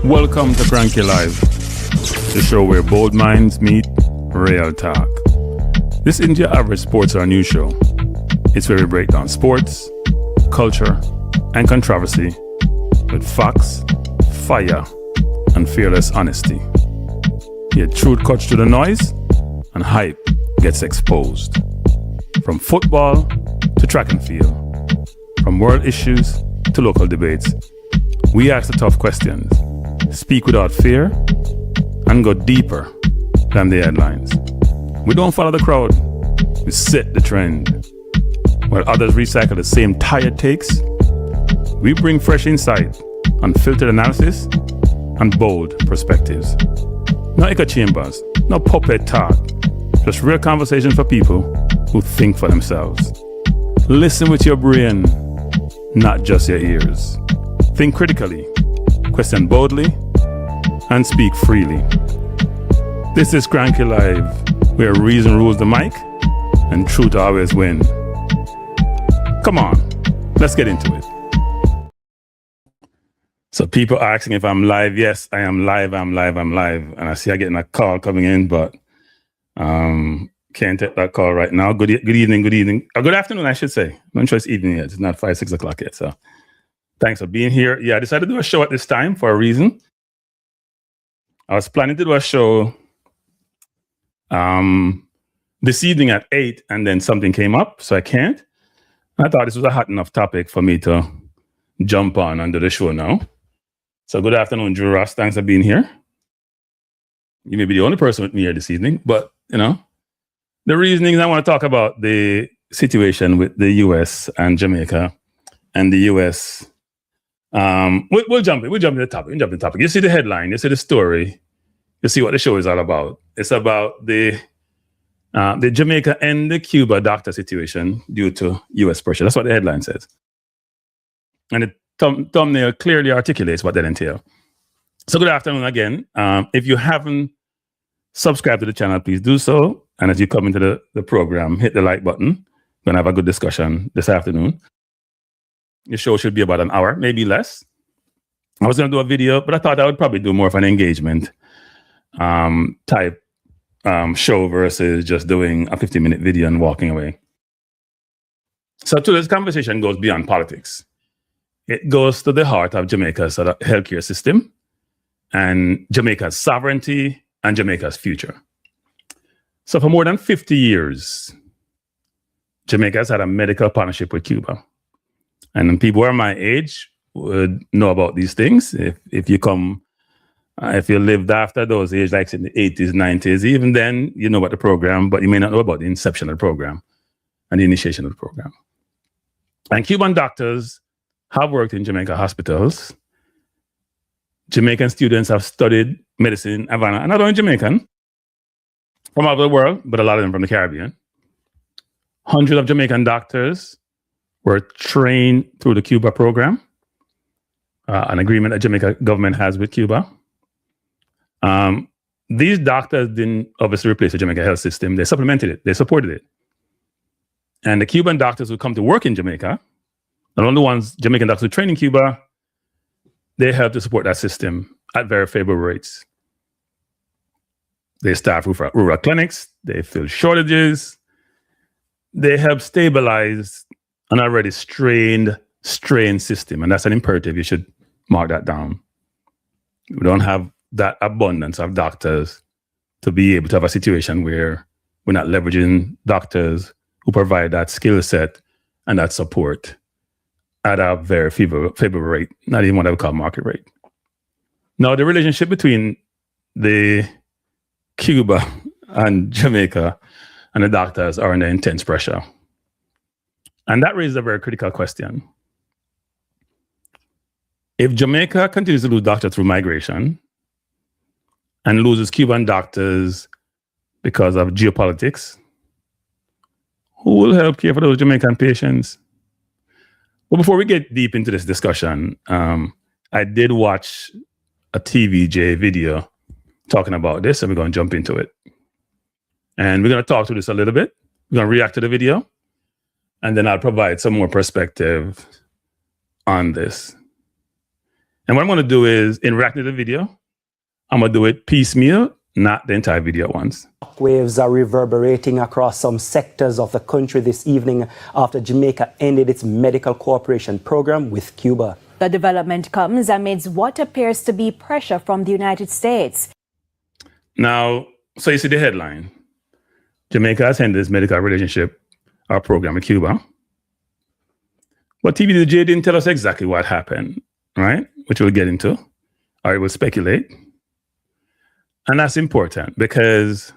Welcome to Cranky Live, the show where bold minds meet real talk. This isn't your average sports or news show. It's where we break down sports, culture, and controversy with facts, fire, and fearless honesty. Here, truth cuts through the noise, and hype gets exposed. From football to track and field, from world issues to local debates, we ask the tough questions, speak without fear, and go deeper than the headlines. We don't follow the crowd, we set the trend. While others recycle the same tired takes, we bring fresh insight, unfiltered analysis, and bold perspectives. No echo chambers, no puppet talk, just real conversation for people who think for themselves. Listen with your brain, not just your ears. Think critically, question boldly, and speak freely. This is Cranky Live, where reason rules the mic and truth always win. Come on, let's get into it. So people are asking if I'm live. Yes, I am live, I'm live. And I see I'm getting a call coming in, but can't take that call right now. Good evening. Or good afternoon, I should say. I'm not sure it's evening yet. It's not 5, 6 o'clock yet. So thanks for being here. Yeah, I decided to do a show at this time for a reason. I was planning to do a show this evening at 8, and then something came up, so I can't. I thought this was a hot enough topic for me to jump on and do the show now. So good afternoon, Drew Ross. Thanks for being here. You may be the only person with me here this evening, but, you know, the reasoning I want to talk about the situation with the U.S. and Jamaica and the U.S. We'll jump in the topic. You see the headline, you see the story, you see what the show is all about. It's about the Jamaica and the Cuba doctor situation due to U.S. pressure. That's what the headline says. And the thumbnail clearly articulates what that entails. So good afternoon again. If you haven't subscribed to the channel, please do so. And as you come into the program, hit the like button. We're going to have a good discussion this afternoon. The show should be about an hour, maybe less. I was going to do a video, but I thought I would probably do more of an engagement type show versus just doing a 50-minute video and walking away. So today's conversation goes beyond politics. It goes to the heart of Jamaica's healthcare system and Jamaica's sovereignty and Jamaica's future. So for more than 50 years, Jamaica has had a medical partnership with Cuba. And people who are my age would know about these things. If you lived after those age, like in the 80s, 90s, even then, you know about the program, but you may not know about the inception of the program and the initiation of the program. And Cuban doctors have worked in Jamaica hospitals. Jamaican students have studied medicine in Havana, and not only Jamaican, from all over the world, but a lot of them from the Caribbean. Hundreds of Jamaican doctors were trained through the Cuba program, an agreement that Jamaica government has with Cuba. These doctors didn't obviously replace the Jamaica health system. They supplemented it. They supported it. And the Cuban doctors who come to work in Jamaica, not only the ones Jamaican doctors who train in Cuba, they help to support that system at very favorable rates. They staff rural clinics. They fill shortages. They help stabilize an already strained system. And that's an imperative. You should mark that down. We don't have that abundance of doctors to be able to have a situation where we're not leveraging doctors who provide that skill set and that support at a very favorable rate, not even what I would call market rate. Now, the relationship between the Cuba and Jamaica and the doctors are under intense pressure. And that raises a very critical question. If Jamaica continues to lose doctors through migration and loses Cuban doctors because of geopolitics, who will help care for those Jamaican patients? Well, before we get deep into this discussion, I did watch a TVJ video talking about this, and we're going to jump into it. And we're going to talk to this a little bit. We're going to react to the video, and then I'll provide some more perspective on this. And what I'm going to do is, in reacting to the video, I'm going to do it piecemeal, not the entire video once. Shockwaves are reverberating across some sectors of the country this evening after Jamaica ended its medical cooperation program with Cuba. The development comes amidst what appears to be pressure from the United States. Now, so you see the headline. Jamaica has ended its medical relationship or program with Cuba. But TVDJ didn't tell us exactly what happened, right? Which we'll get into, or we'll speculate. And that's important because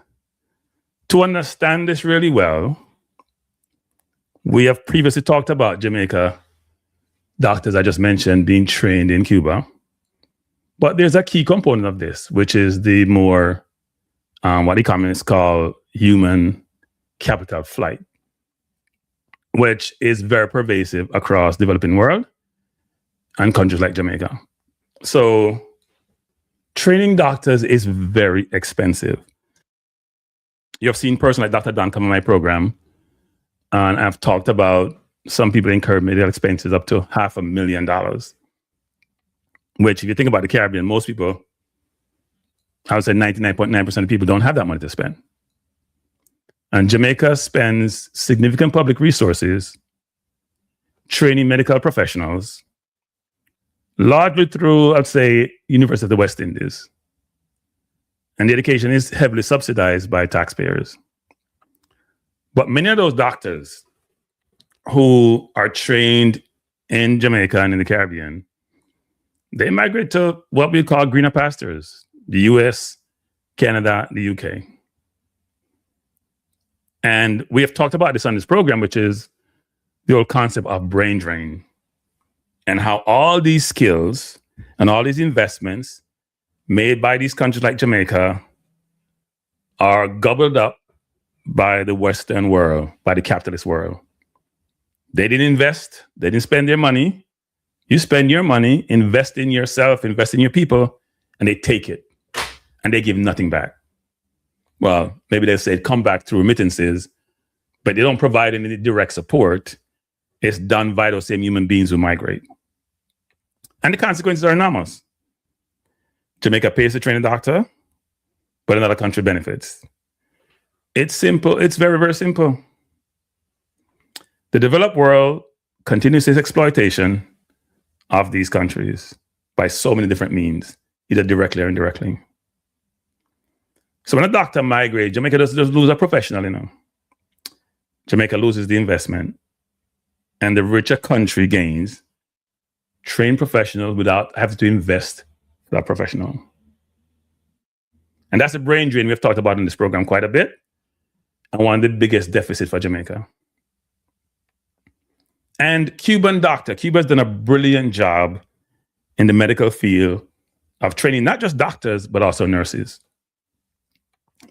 to understand this really well, we have previously talked about Jamaica doctors I just mentioned being trained in Cuba. But there's a key component of this, which is the more, what economists call human capital flight, which is very pervasive across the developing world and countries like Jamaica. So training doctors is very expensive. You've seen a person like Dr. Don come on my program, and I've talked about some people incur medical expenses up to $500,000, which if you think about the Caribbean, most people, I would say 99.9% of people don't have that money to spend. And Jamaica spends significant public resources training medical professionals, largely through, I'd say, University of the West Indies. And the education is heavily subsidized by taxpayers. But many of those doctors who are trained in Jamaica and in the Caribbean, they migrate to what we call greener pastures, the US, Canada, the UK. And we have talked about this on this program, which is the old concept of brain drain and how all these skills and all these investments made by these countries like Jamaica are gobbled up by the Western world, by the capitalist world. They didn't invest, they didn't spend their money. You spend your money, invest in yourself, invest in your people, and they take it and they give nothing back. Well, maybe they say come back through remittances, but they don't provide any direct support. It's done by those same human beings who migrate. And the consequences are enormous. Jamaica pays to train a doctor, but another country benefits. It's simple. It's very, very simple. The developed world continues its exploitation of these countries by so many different means, either directly or indirectly. So when a doctor migrates, Jamaica doesn't lose a professional, you know. Jamaica loses the investment, and the richer country gains trained professionals without having to invest for that professional. And that's the brain drain we've talked about in this program quite a bit, and one of the biggest deficits for Jamaica. And Cuba's done a brilliant job in the medical field of training not just doctors, but also nurses.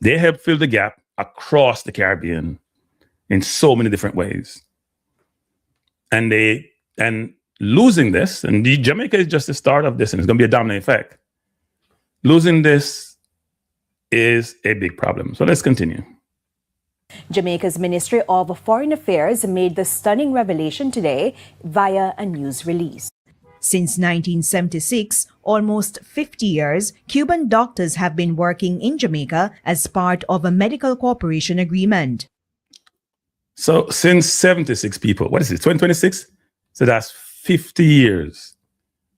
They help fill the gap across the Caribbean in so many different ways. And losing this, and Jamaica is just the start of this, and it's going to be a domino effect. Losing this is a big problem. So let's continue. Jamaica's Ministry of Foreign Affairs made the stunning revelation today via a news release. Since 1976, almost 50 years, Cuban doctors have been working in Jamaica as part of a medical cooperation agreement. So since 76 people, what is it, 2026? So that's 50 years.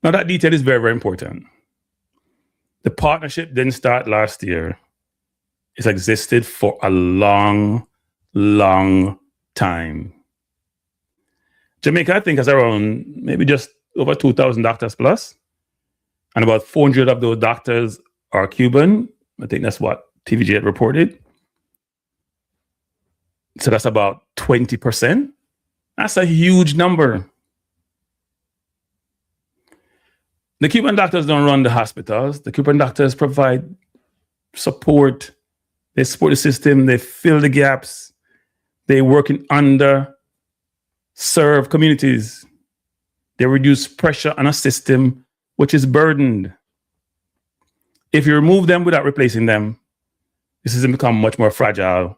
Now that detail is very, very important. The partnership didn't start last year. It's existed for a long, long time. Jamaica, I think, has around maybe just over 2,000 doctors plus. And about 400 of those doctors are Cuban. I think that's what TVJ had reported. So that's about 20%. That's a huge number. The Cuban doctors don't run the hospitals. The Cuban doctors provide support. They support the system. They fill the gaps. They work in underserved communities. They reduce pressure on a system which is burdened. If you remove them without replacing them, the system becomes much more fragile.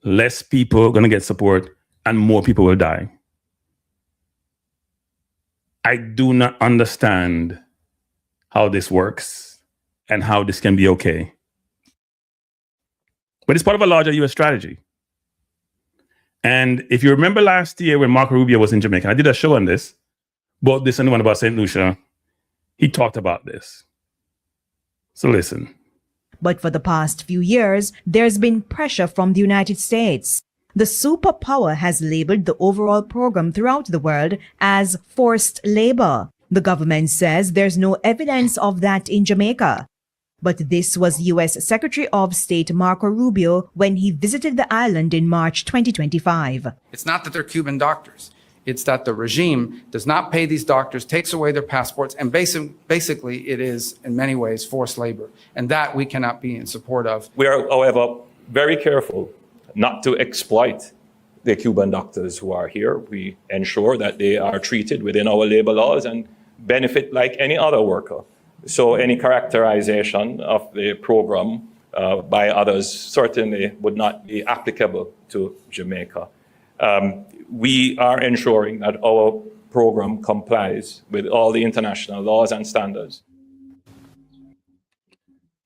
Less people are going to get support and more people will die. I do not understand how this works and how this can be okay. But it's part of a larger US strategy. And if you remember last year when Marco Rubio was in Jamaica, I did a show on this, both this and the one about St. Lucia. He talked about this. So listen. But for the past few years, there's been pressure from the United States. The superpower has labeled the overall program throughout the world as forced labor. The government says there's no evidence of that in Jamaica. But this was U.S. Secretary of State Marco Rubio when he visited the island in March 2025. It's not that they're Cuban doctors. It's that the regime does not pay these doctors, takes away their passports, and basically it is, in many ways, forced labor. And that we cannot be in support of. We are, however, very careful not to exploit the Cuban doctors who are here. We ensure that they are treated within our labor laws and benefit like any other worker. So any characterization of the program by others certainly would not be applicable to Jamaica. We are ensuring that our program complies with all the international laws and standards.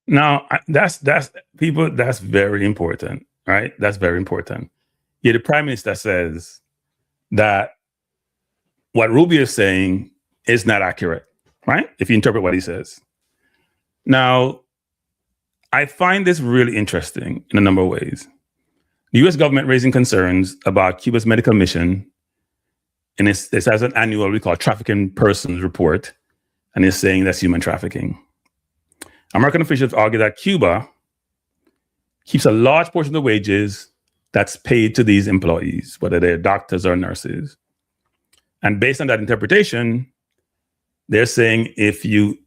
Now, that's very important, right? That's very important. Yeah, the Prime Minister says that what Rubio is saying is not accurate, right? If you interpret what he says. Now, I find this really interesting in a number of ways. The U.S. government raising concerns about Cuba's medical mission, and this has an annual we call trafficking persons report, and it's saying that's human trafficking. American officials argue that Cuba keeps a large portion of the wages that's paid to these employees, whether they're doctors or nurses. And based on that interpretation, they're saying if you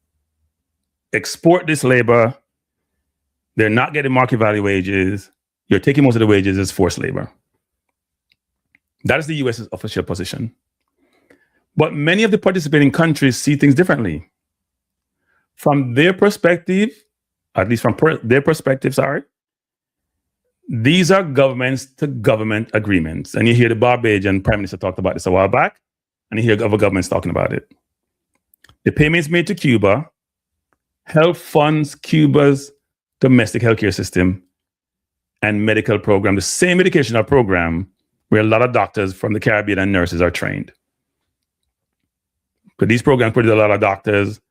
export this labor, they're not getting market value wages, you're taking most of the wages as forced labor. That is the US's official position. But many of the participating countries see things differently. From their perspective, at least from their perspective, these are governments to government agreements. And you hear the Barbadian Prime Minister talked about this a while back, and you hear other governments talking about it. The payments made to Cuba help funds Cuba's domestic healthcare system and medical program, the same educational program where a lot of doctors from the Caribbean and nurses are trained. But these programs produce a lot of doctors,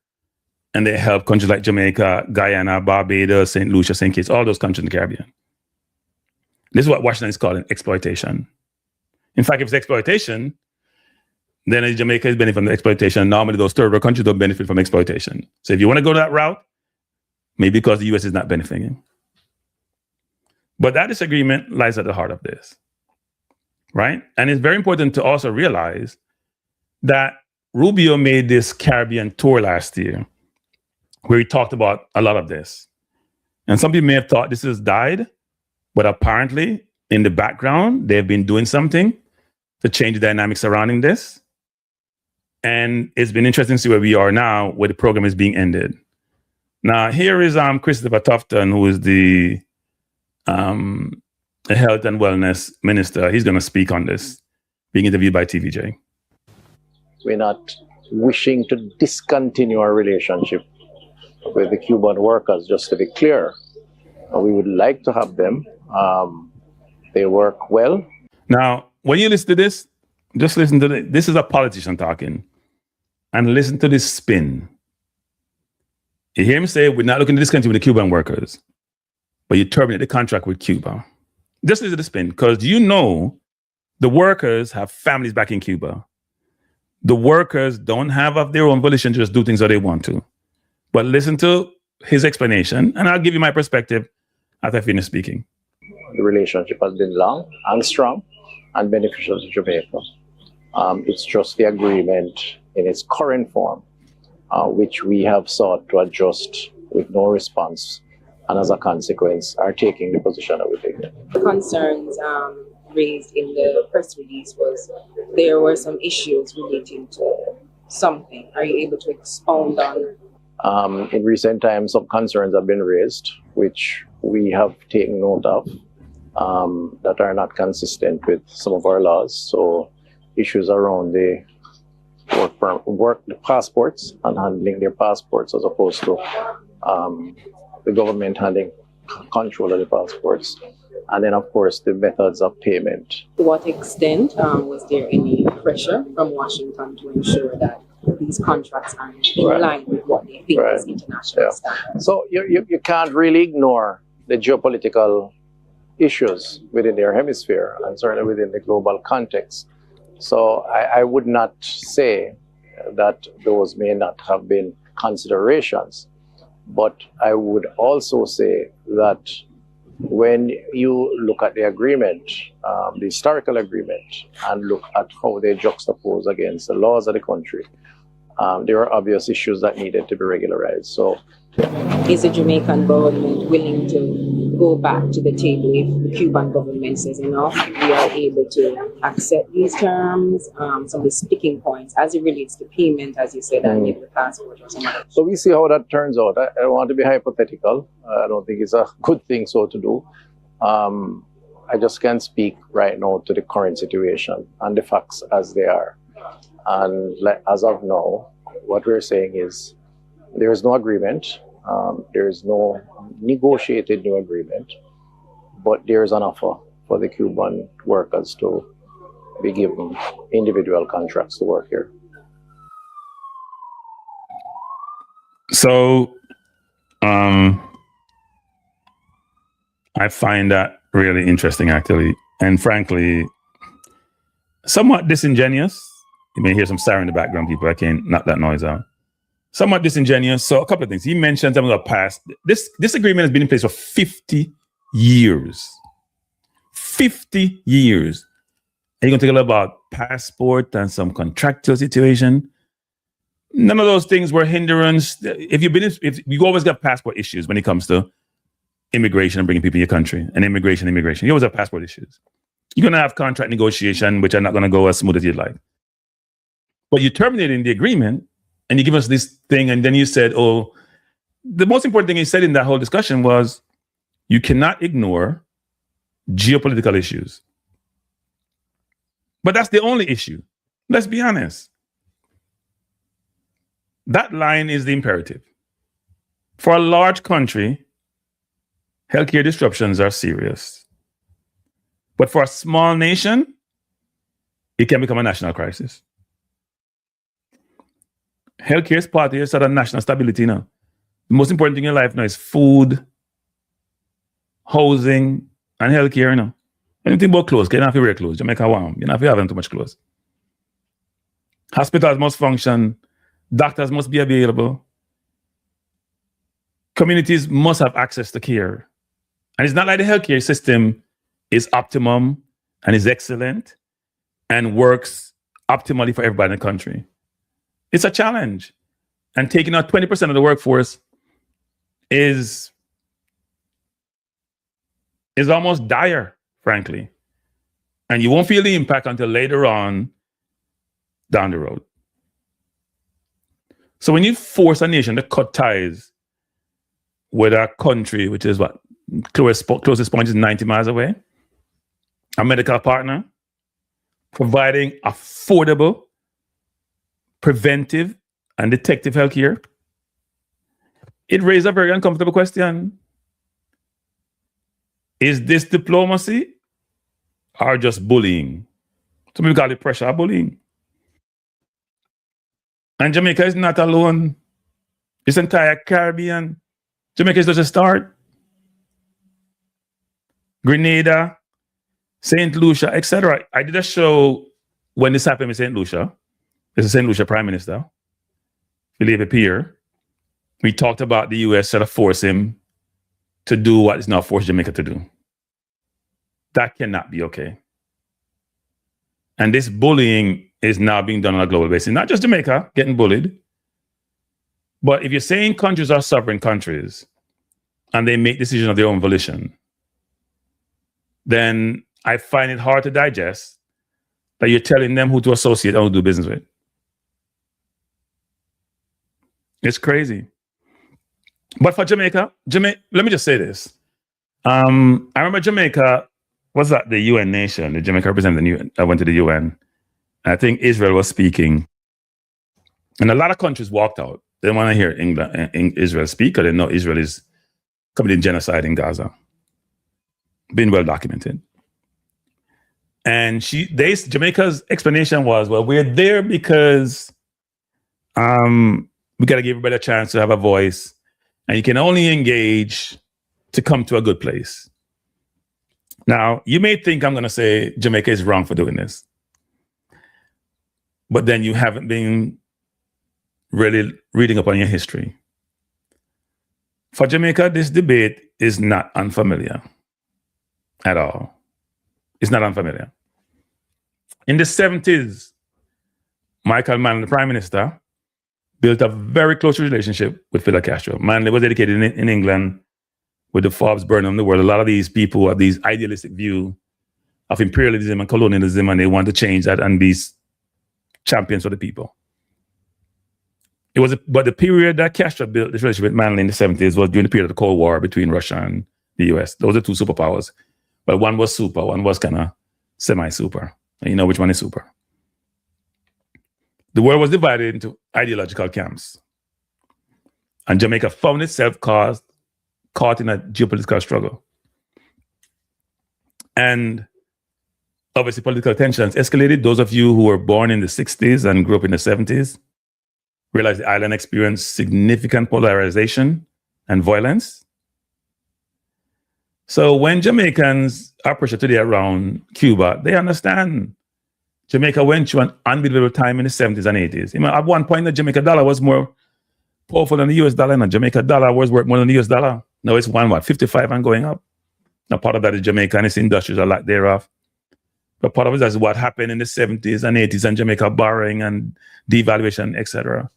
and they help countries like Jamaica, Guyana, Barbados, St. Lucia, St. Kitts, all those countries in the Caribbean. This is what Washington is calling exploitation. In fact, if it's exploitation, then Jamaica is benefiting from the exploitation. Normally, those third world countries don't benefit from exploitation. So if you want to go that route, maybe because the U.S. is not benefiting. But that disagreement lies at the heart of this, right? And it's very important to also realize that Rubio made this Caribbean tour last year where he talked about a lot of this. And some people may have thought this has died, but apparently in the background, they've been doing something to change the dynamics surrounding this. And it's been interesting to see where we are now, where the program is being ended. Now, here is Christopher Tufton, who is the Health and Wellness Minister. He's going to speak on this, being interviewed by TVJ. We're not wishing to discontinue our relationship with the Cuban workers, just to be clear. We would like to have them. They work well. Now, when you listen to this, just listen to this. This is a politician talking. And listen to this spin. You hear him say, we're not looking to discontinue with the Cuban workers, but you terminate the contract with Cuba. Just listen to the spin, because you know the workers have families back in Cuba. The workers don't have of their own volition to just do things that they want to. But listen to his explanation, and I'll give you my perspective after I finish speaking. The relationship has been long and strong and beneficial to Jamaica. It's just the agreement in its current form, which we have sought to adjust with no response, and as a consequence are taking the position that we take. The concerns raised in the press release was there were some issues relating to something. Are you able to expound on? In recent times, some concerns have been raised, which we have taken note of, that are not consistent with some of our laws. So issues around the work the passports and handling their passports, as opposed to the government handling control of the passports. And then, of course, the methods of payment. To what extent was there any pressure from Washington to ensure that these contracts are in line with what they think is international standards? So you can't really ignore the geopolitical issues within their hemisphere and certainly within the global context. So I would not say that those may not have been considerations, but I would also say that when you look at the agreement, the historical agreement, and look at how they juxtapose against the laws of the country, there are obvious issues that needed to be regularized. So, is the Jamaican government willing to go back to the table if the Cuban government says, we are able to accept these terms, some of the sticking points as it relates to payment, as you said, and maybe the passport or something? So we see how that turns out. I don't want to be hypothetical. I don't think it's a good thing so to do. I just can't speak right now to the current situation and the facts as they are. And as of now, what we're saying is there is no agreement. There is no negotiated new agreement, but there is an offer for the Cuban workers to be given individual contracts to work here. So, I find that really interesting, actually, and frankly, somewhat disingenuous. You may hear some siren in the background, people. I can't knock that noise out. Somewhat disingenuous. So a couple of things. He mentioned some of the past. This agreement has been in place for 50 years. 50 years. Are you going to talk about passport and some contractual situation? None of those things were hindrance. If you always got passport issues when it comes to immigration and bringing people in your country, and immigration. You always have passport issues. You're going to have contract negotiation, which are not going to go as smooth as you'd like. But you terminated the agreement, and you give us this thing, and then you said, the most important thing you said in that whole discussion was you cannot ignore geopolitical issues. But that's the only issue. Let's be honest. That line is the imperative. For a large country, healthcare disruptions are serious. But for a small nation, it can become a national crisis. Healthcare is part of your sort of national stability now. The most important thing in your life now is food, housing, and healthcare now. Anything about clothes, you don't have to wear clothes. Jamaica warm. You don't have to have too much clothes. Hospitals must function. Doctors must be available. Communities must have access to care. And it's not like the healthcare system is optimum and is excellent and works optimally for everybody in the country. It's a challenge. And taking out 20% of the workforce is almost dire, frankly. And you won't feel the impact until later on down the road. So when you force a nation to cut ties with a country, which is what? Closest point is 90 miles away, a medical partner, providing affordable, preventive, and detective health care, it raised a very uncomfortable question. Is this diplomacy or just bullying? Some people call it pressure bullying. And Jamaica is not alone. This entire Caribbean. Jamaica is just a start. Grenada, St. Lucia, etc. I did a show when this happened in St. Lucia. There's a St. Lucia Prime Minister, Philippe Pierre. We talked about the US sort of force him to do what is now forced Jamaica to do. That cannot be okay. And this bullying is now being done on a global basis. Not just Jamaica getting bullied, but if you're saying countries are sovereign countries and they make decisions of their own volition, then I find it hard to digest that you're telling them who to associate or who to do business with. It's crazy. But for Jamaica, let me just say this. I remember Jamaica was at the UN nation. The Jamaica represented the UN. I went to the UN. I think Israel was speaking. And a lot of countries walked out. They didn't want to hear Israel speak, because they know Israel is committing genocide in Gaza. Been well documented. And Jamaica's explanation was, well, we're there because we got to give everybody a chance to have a voice, and you can only engage to come to a good place. Now, you may think I'm going to say Jamaica is wrong for doing this, but then you haven't been really reading up on your history. For Jamaica, this debate is not unfamiliar at all. It's not unfamiliar. In the 70s, Michael Manley, the Prime Minister, built a very close relationship with Fidel Castro. Manley was educated in England with the Forbes burning on the world. A lot of these people have these idealistic view of imperialism and colonialism, and they want to change that and be champions for the people. But the period that Castro built this relationship with Manley in the 70s was during the period of the Cold War between Russia and the US. Those are two superpowers. But one was super, one was kind of semi-super. And you know which one is super. The world was divided into ideological camps. And Jamaica found itself caught in a geopolitical struggle. And obviously political tensions escalated. Those of you who were born in the 60s and grew up in the 70s realize the island experienced significant polarization and violence. So when Jamaicans are pressured today around Cuba, they understand Jamaica went through an unbelievable time in the 70s and 80s. At one point, the Jamaica dollar was more powerful than the US dollar, and the Jamaica dollar was worth more than the US dollar. Now it's 55 and going up. Now part of that is Jamaica and its industries, a lot thereof. But part of it is what happened in the 70s and 80s and Jamaica borrowing and devaluation, etc.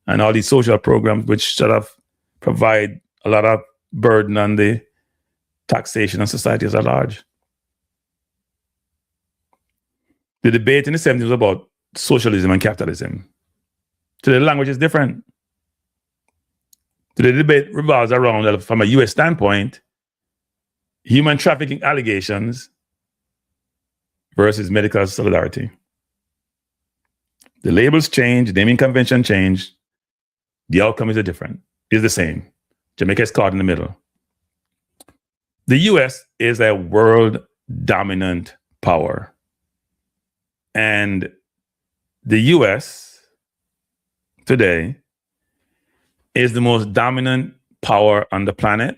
And all these social programs which sort of provide a lot of burden on the taxation and society as a large. The debate in the 70s was about socialism and capitalism. Today, the language is different. Today, the debate revolves around, from a US standpoint, human trafficking allegations versus medical solidarity. The labels change, the naming convention changed. The outcome is the same. Jamaica is caught in the middle. The US is a world dominant power. And the US today is the most dominant power on the planet.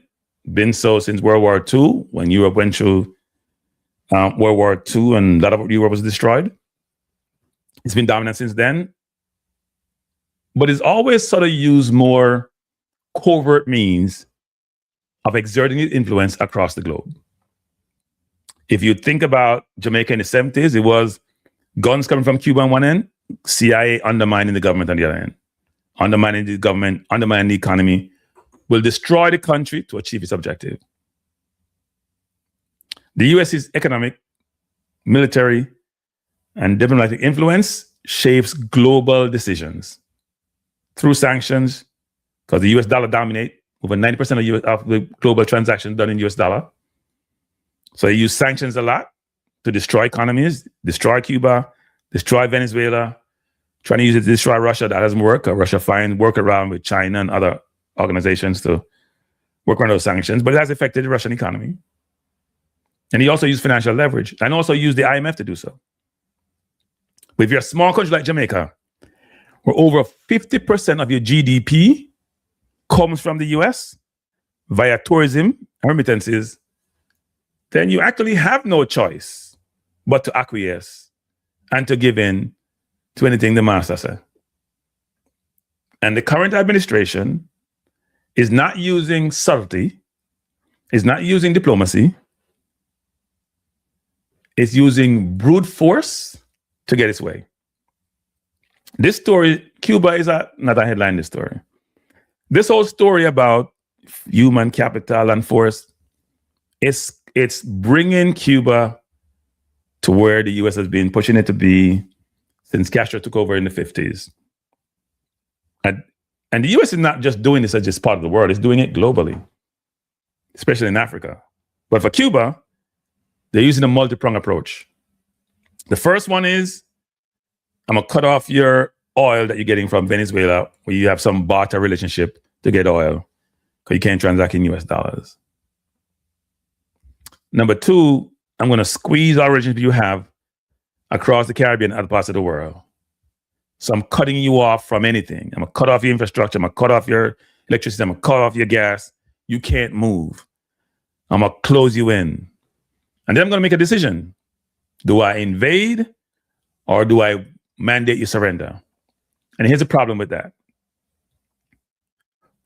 Been so since World War II, when Europe went through World War II and a lot of Europe was destroyed. It's been dominant since then. But it's always sort of used more covert means of exerting its influence across the globe. If you think about Jamaica in the 70s, it was guns coming from Cuba on one end, CIA undermining the government on the other end. Undermining the government, undermining the economy, will destroy the country to achieve its objective. The US's economic, military, and diplomatic influence shapes global decisions through sanctions, because the US dollar dominates. Over 90% of the global transactions done in US dollar. So they use sanctions a lot to destroy economies, destroy Cuba, destroy Venezuela, trying to use it to destroy Russia. That doesn't work. Russia finds workaround with China and other organizations to work on those sanctions, but it has affected the Russian economy. And he also used financial leverage and also used the IMF to do so. But if you're a small country like Jamaica, where over 50% of your GDP comes from the US via tourism and remittances, then you actually have no choice but to acquiesce and to give in to anything the master says. And the current administration is not using subtlety, is not using diplomacy, it's using brute force to get its way. This story, Cuba is not a headline, this story. This whole story about human capital and force, it's bringing Cuba to where the US has been pushing it to be since Castro took over in the 50s. And the US is not just doing this as just part of the world, it's doing it globally, especially in Africa. But for Cuba, they're using a multi-pronged approach. The first one is, I'm gonna cut off your oil that you're getting from Venezuela, where you have some barter relationship to get oil, because you can't transact in US dollars. Number two, I'm going to squeeze our relationship you have across the Caribbean and other parts of the world. So I'm cutting you off from anything. I'm going to cut off your infrastructure. I'm going to cut off your electricity. I'm going to cut off your gas. You can't move. I'm going to close you in. And then I'm going to make a decision. Do I invade or do I mandate you surrender? And here's the problem with that.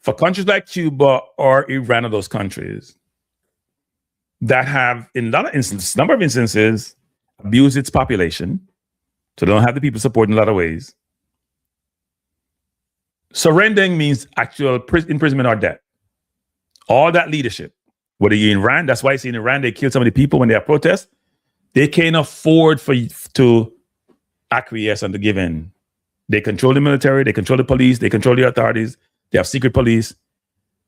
For countries like Cuba or Iran or those countries that have, in a lot of instances, number of instances, abused its population, so they don't have the people support in a lot of ways. Surrendering means actual imprisonment or death. All that leadership, whether you're in Iran, that's why you see in Iran, they kill so many people when they have protests. They can't afford for you to acquiesce and to give in. They control the military, they control the police, they control the authorities, they have secret police.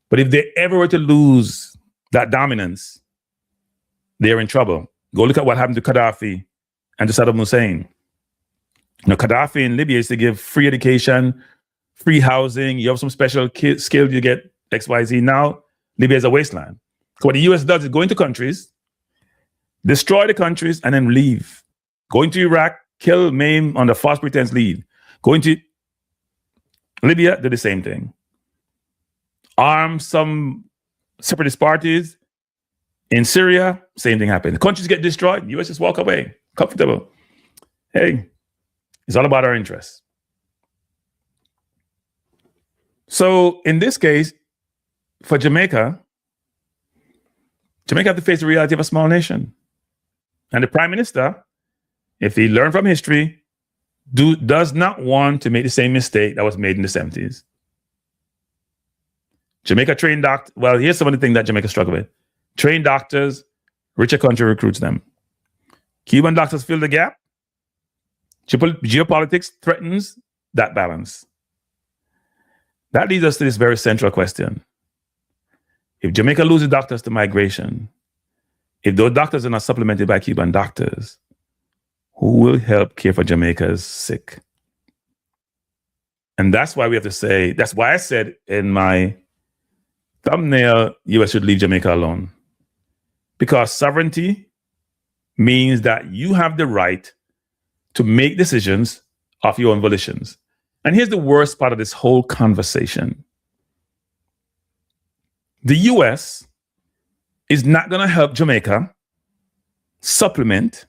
But if they ever were to lose that dominance, they're in trouble. Go look at what happened to Gaddafi and to Saddam Hussein. You know, Gaddafi in Libya used to give free education, free housing. You have some special skill, you get XYZ. Now, Libya is a wasteland. So what the US does is go into countries, destroy the countries, and then leave. Go into Iraq, kill, maim, under false pretense, leave. Go into Libya, do the same thing. Arm some separatist parties. In Syria, same thing happened. The countries get destroyed, US just walk away, comfortable. Hey, it's all about our interests. So in this case, for Jamaica have to face the reality of a small nation. And the prime minister, if he learned from history, does not want to make the same mistake that was made in the 70s. Jamaica trained doctors. Well, here's some of the things that Jamaica struggled with. Trained doctors, richer country recruits them. Cuban doctors fill the gap. Geopolitics threatens that balance. That leads us to this very central question. If Jamaica loses doctors to migration, if those doctors are not supplemented by Cuban doctors, who will help care for Jamaica's sick? And that's why we have to say, that's why I said in my thumbnail, US should leave Jamaica alone. Because sovereignty means that you have the right to make decisions of your own volitions. And here's the worst part of this whole conversation. The US is not going to help Jamaica supplement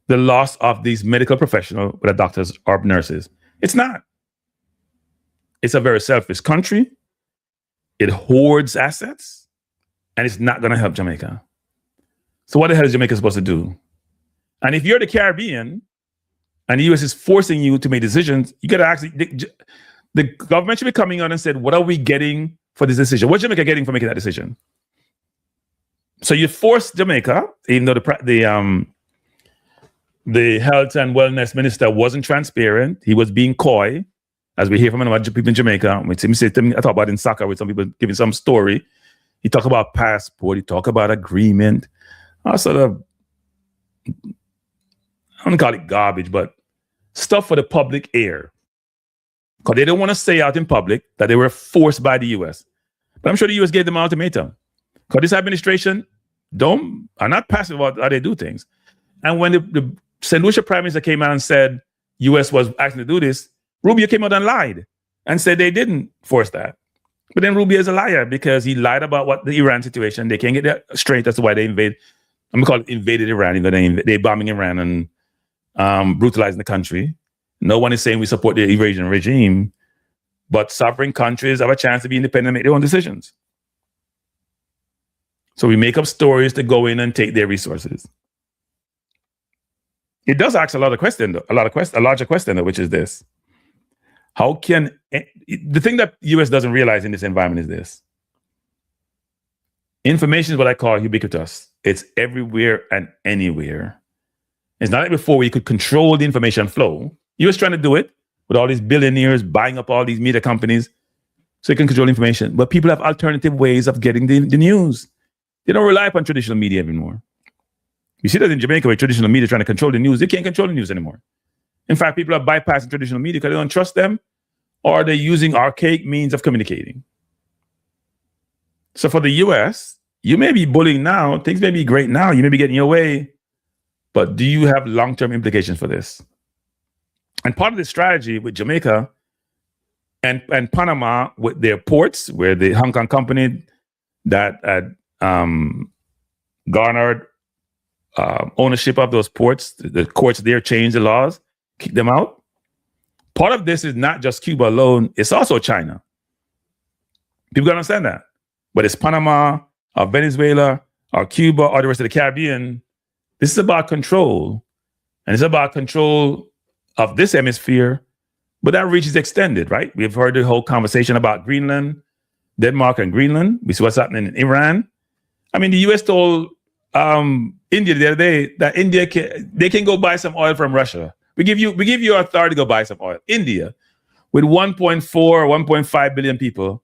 the loss of these medical professionals, whether doctors or nurses. It's not. It's a very selfish country. It hoards assets, and it's not going to help Jamaica. So what the hell is Jamaica supposed to do? And if you're the Caribbean and the US is forcing you to make decisions, you got to ask, the government should be coming on and said, what are we getting for this decision? What's Jamaica getting for making that decision? So you force Jamaica, even though the health and wellness minister wasn't transparent, he was being coy, as we hear from a people in Jamaica. I talk about in soccer with some people giving some story. He talk about passport, he talk about agreement. Sort of, I don't call it garbage, but stuff for the public ear. Because they don't want to say out in public that they were forced by the US. But I'm sure the US gave them an ultimatum. Because this administration are not passive about how they do things. And when the St. Lucia Prime Minister came out and said US was asking to do this, Rubio came out and lied and said they didn't force that. But then Rubio is a liar because he lied about what the Iran situation. They can't get that straight as to why they invaded Iran, even though they bombing Iran and brutalizing the country. No one is saying we support the Iranian regime, but sovereign countries have a chance to be independent and make their own decisions. So we make up stories to go in and take their resources. It does ask a larger question, though, which is this. How can, the thing that US doesn't realize in this environment is this. Information is what I call ubiquitous. It's everywhere and anywhere. It's not like before where you could control the information flow. US trying to do it with all these billionaires buying up all these media companies so you can control information. But people have alternative ways of getting the news. They don't rely upon traditional media anymore. You see that in Jamaica where traditional media is trying to control the news. They can't control the news anymore. In fact, people are bypassing traditional media because they don't trust them, or they're using archaic means of communicating. So for the US, you may be bullying now, things may be great now, you may be getting your way, but do you have long-term implications for this? And part of the strategy with Jamaica and Panama with their ports, where the Hong Kong company that had garnered ownership of those ports, the courts there changed the laws, kicked them out. Part of this is not just Cuba alone, it's also China. People gotta understand that. But it's Panama, or Venezuela, or Cuba, or the rest of the Caribbean. This is about control. And it's about control of this hemisphere, but that reach is extended, right? We've heard the whole conversation about Greenland, Denmark and Greenland. We see what's happening in Iran. I mean, the US told India the other day that India they can go buy some oil from Russia. We give you authority to go buy some oil. India, with 1.4, 1.5 billion people,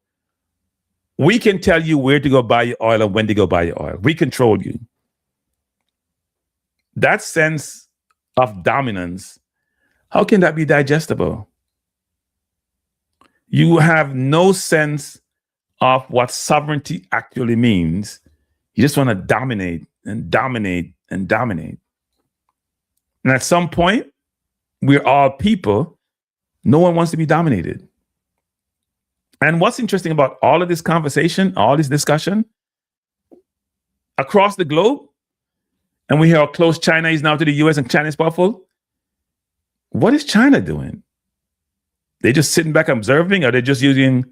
we can tell you where to go buy your oil and when to go buy your oil. We control you. That sense of dominance, how can that be digestible? You have no sense of what sovereignty actually means. You just want to dominate and dominate and dominate. And at some point, we're all people. No one wants to be dominated. And what's interesting about all of this conversation, all this discussion across the globe, and we hear how close China is now to the US and China is powerful. What is China doing? They just sitting back observing, or they're just using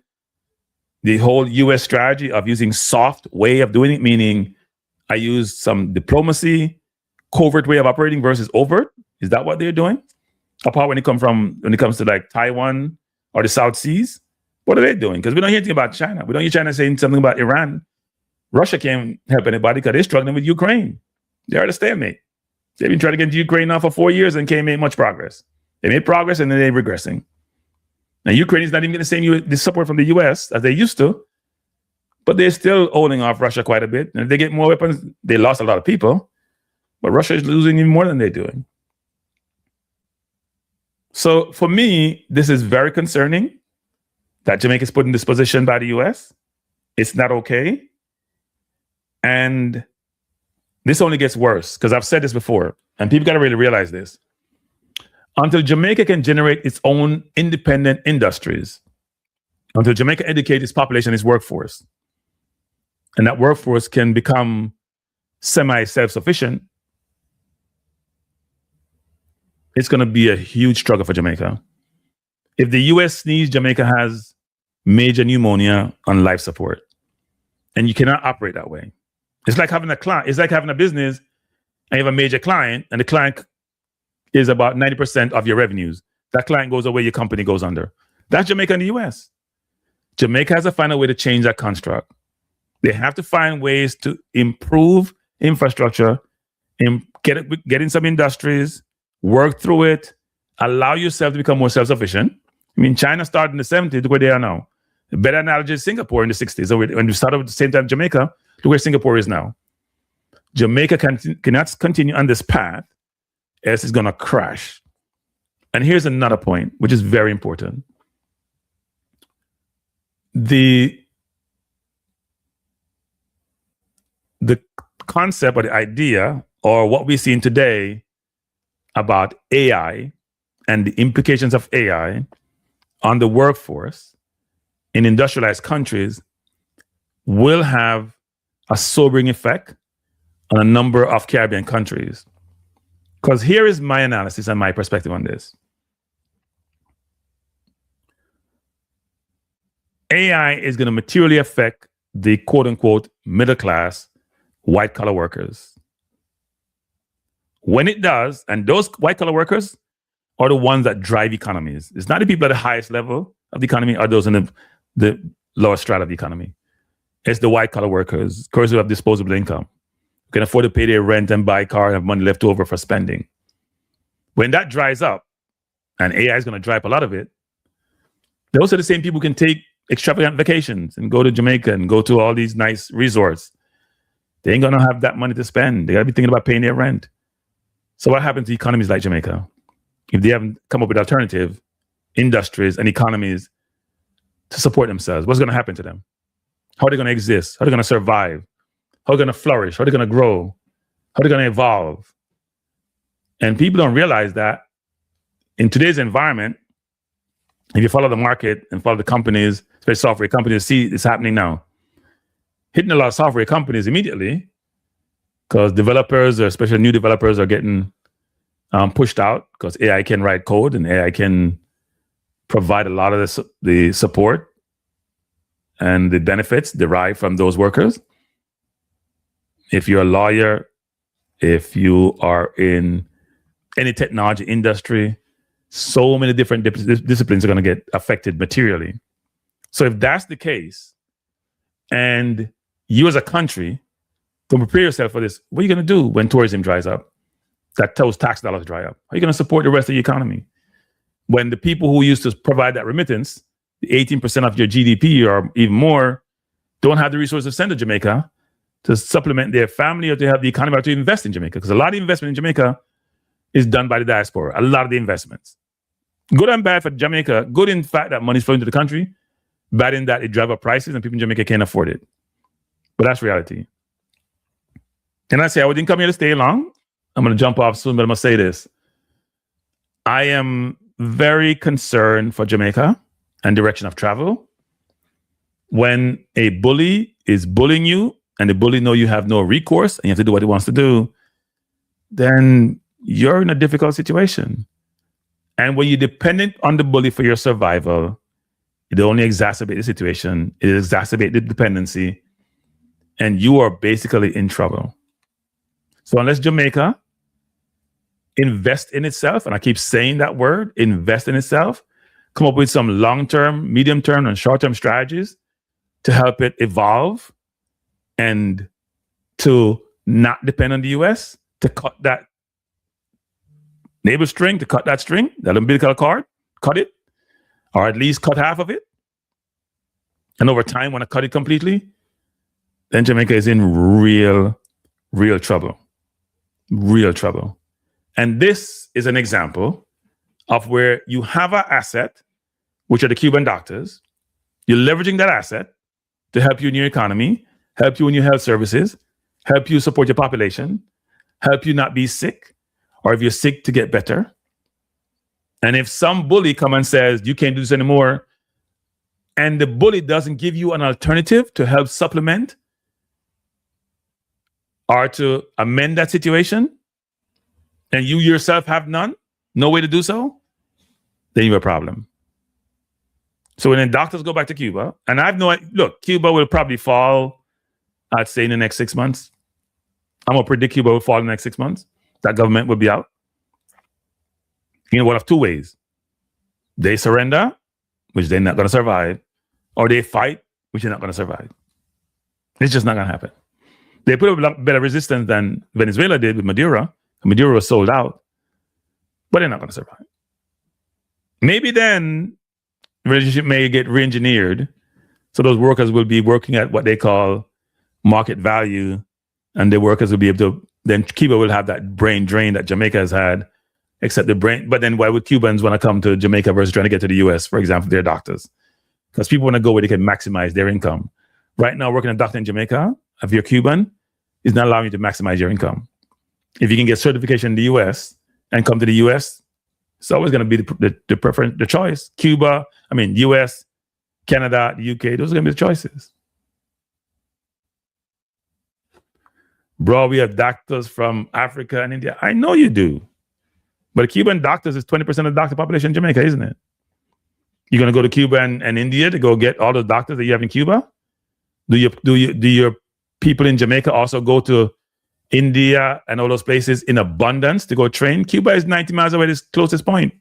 the whole US strategy of using soft way of doing it, meaning I use some diplomacy, covert way of operating versus overt? Is that what they're doing? Apart when it comes to like Taiwan or the South Seas, what are they doing? Because we don't hear anything about China. We don't hear China saying something about Iran. Russia can't help anybody because they're struggling with Ukraine. They're at a stalemate. They've been trying to get into Ukraine now for 4 years and can't make much progress. They made progress and then they're regressing. Now, Ukraine is not even getting the support from the US as they used to, but they're still holding off Russia quite a bit. And if they get more weapons, they lost a lot of people, but Russia is losing even more than they're doing. So for me, this is very concerning that Jamaica is put in this position by the US. It's not okay. And this only gets worse, because I've said this before, and people got to really realize this. Until Jamaica can generate its own independent industries, until Jamaica educates its population, its workforce, and that workforce can become semi-self-sufficient, it's going to be a huge struggle for Jamaica. If the US sneezes, Jamaica has major pneumonia on life support, and you cannot operate that way. It's like having a client. It's like having a business and you have a major client, and the client is about 90% of your revenues. That client goes away, your company goes under. That's Jamaica and the US. Jamaica has to find a way to change that construct. They have to find ways to improve infrastructure, get in some industries, work through it, allow yourself to become more self-sufficient. I mean, China started in the 70s, look where they are now. A better analogy is Singapore in the 60s. So when we started at the same time Jamaica, look where Singapore is now. Jamaica cannot continue on this path, else it's going to crash. And here's another point, which is very important. The concept or the idea, or what we're seeing today about AI and the implications of AI on the workforce in industrialized countries will have a sobering effect on a number of Caribbean countries. Because here is my analysis and my perspective on this. AI is going to materially affect the quote unquote middle class white collar workers. When it does, and those white collar workers are the ones that drive economies. It's not the people at the highest level of the economy or those in the lower strata of the economy. It's the white collar workers who have disposable income, who can afford to pay their rent and buy a car and have money left over for spending. When that dries up, and AI is going to dry up a lot of it, those are the same people who can take extravagant vacations and go to Jamaica and go to all these nice resorts. They ain't going to have that money to spend. They got to be thinking about paying their rent. So what happens to economies like Jamaica? if they haven't come up with alternative industries and economies to support themselves, what's going to happen to them? How are they going to exist? How are they going to survive? How are they going to flourish? How are they going to grow? How are they going to evolve? And people don't realize that in today's environment, if you follow the market and follow the companies, especially software companies, see it's happening now. Hitting a lot of software companies immediately because developers, or especially new developers, are getting pushed out because AI can write code and AI can provide a lot of the support and the benefits derived from those workers. If you're a lawyer, if you are in any technology industry, so many different disciplines are going to get affected materially. So if that's the case, and you as a country don't prepare yourself for this, what are you going to do when tourism dries up? That those tax dollars dry up. How are you going to support the rest of the economy? When the people who used to provide that remittance, the 18% of your GDP or even more, don't have the resources to send to Jamaica to supplement their family or to have the economy or to invest in Jamaica. Because a lot of investment in Jamaica is done by the diaspora. A lot of the investments. Good and bad for Jamaica. Good in fact that money's flowing to the country. Bad in that it drives up prices and people in Jamaica can't afford it. But that's reality. And I say I didn't come here to stay long. I'm going to jump off soon, but I'm going to say this. I am very concerned for Jamaica and direction of travel. When a bully is bullying you and the bully know you have no recourse and you have to do what he wants to do, then you're in a difficult situation. And when you're dependent on the bully for your survival, it only exacerbates the situation. It exacerbates the dependency. And you are basically in trouble. So unless Jamaica invest in itself, and I keep saying that word, invest in itself, come up with some long-term, medium-term, and short-term strategies to help it evolve and to not depend on the US, to cut that neighbor string, to cut that string, that umbilical cord, cut it, or at least cut half of it. And over time, when I cut it completely, then Jamaica is in real trouble. Real trouble. And this is an example of where you have an asset, which are the Cuban doctors. You're leveraging that asset to help you in your economy, help you in your health services, help you support your population, help you not be sick, or if you're sick, to get better. And if some bully come and says, you can't do this anymore, and the bully doesn't give you an alternative to help supplement or to amend that situation, and you yourself have no way to do so, then you have a problem. So when the doctors go back to Cuba, and look, Cuba will probably fall, I'd say in the next 6 months. I'm gonna predict Cuba will fall in the next 6 months. That government will be out. One of two ways. They surrender, which they're not gonna survive, or they fight, which they're not gonna survive. It's just not gonna happen. They put up a lot better resistance than Venezuela did with Maduro. Maduro was sold out, but they're not going to survive. Maybe then the relationship may get re-engineered, so those workers will be working at what they call market value, and the workers will be able to, then Cuba will have that brain drain that Jamaica has had, except the brain. But then why would Cubans want to come to Jamaica versus trying to get to the US, for example, their doctors? Because people want to go where they can maximize their income. Right now, working a doctor in Jamaica, if you're Cuban, is not allowing you to maximize your income. If you can get certification in the US and come to the US, it's always going to be the preference, the choice. US, Canada, the UK, those are going to be the choices. Bro, we have doctors from Africa and India. I know you do. But Cuban doctors is 20% of the doctor population in Jamaica, isn't it? You're going to go to Cuba and India to go get all the doctors that you have in Cuba? Do your people in Jamaica also go to India and all those places in abundance to go train? Cuba is 90 miles away, this closest point.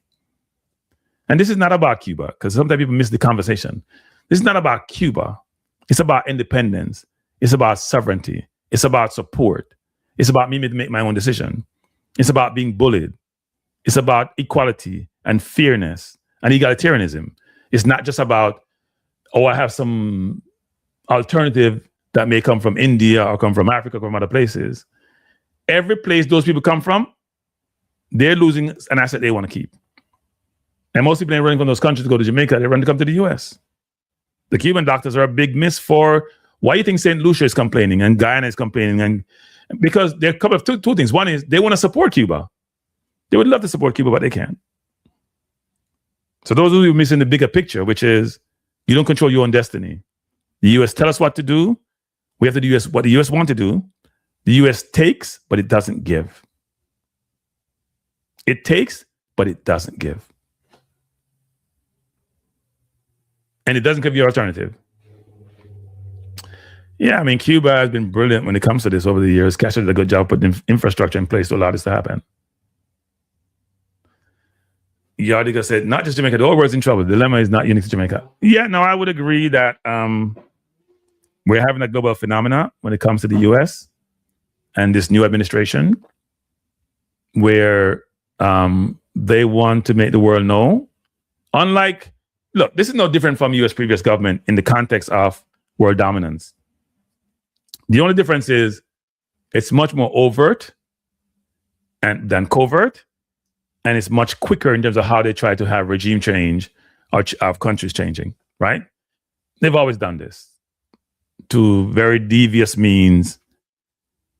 And this is not about Cuba, because sometimes people miss the conversation. This is not about Cuba. It's about independence. It's about sovereignty. It's about support. It's about me to make my own decision. It's about being bullied. It's about equality and fairness and egalitarianism. It's not just about, I have some alternative that may come from India or come from Africa or from other places. Every place those people come from, they're losing an asset they want to keep. And most people ain't running from those countries to go to Jamaica. They run to come to the US. The Cuban doctors are a big miss for why you think St. Lucia is complaining and Guyana is complaining. And because there are a couple of two things. One is they want to support Cuba. They would love to support Cuba, but they can't. So those of you missing the bigger picture, which is you don't control your own destiny. The US tell us what to do. We have to do what the US want to do. The US takes, but it doesn't give. It takes, but it doesn't give. And it doesn't give you an alternative. Yeah, I mean, Cuba has been brilliant when it comes to this over the years. Castro did a good job putting infrastructure in place to allow this to happen. Yardiga said, not just Jamaica, the whole world's in trouble. The dilemma is not unique to Jamaica. Yeah, no, I would agree that we're having a global phenomena when it comes to the US and this new administration where they want to make the world know. Unlike, look, this is no different from US previous government in the context of world dominance. The only difference is it's much more overt than covert, and it's much quicker in terms of how they try to have regime change or of countries changing, right? They've always done this to very devious means,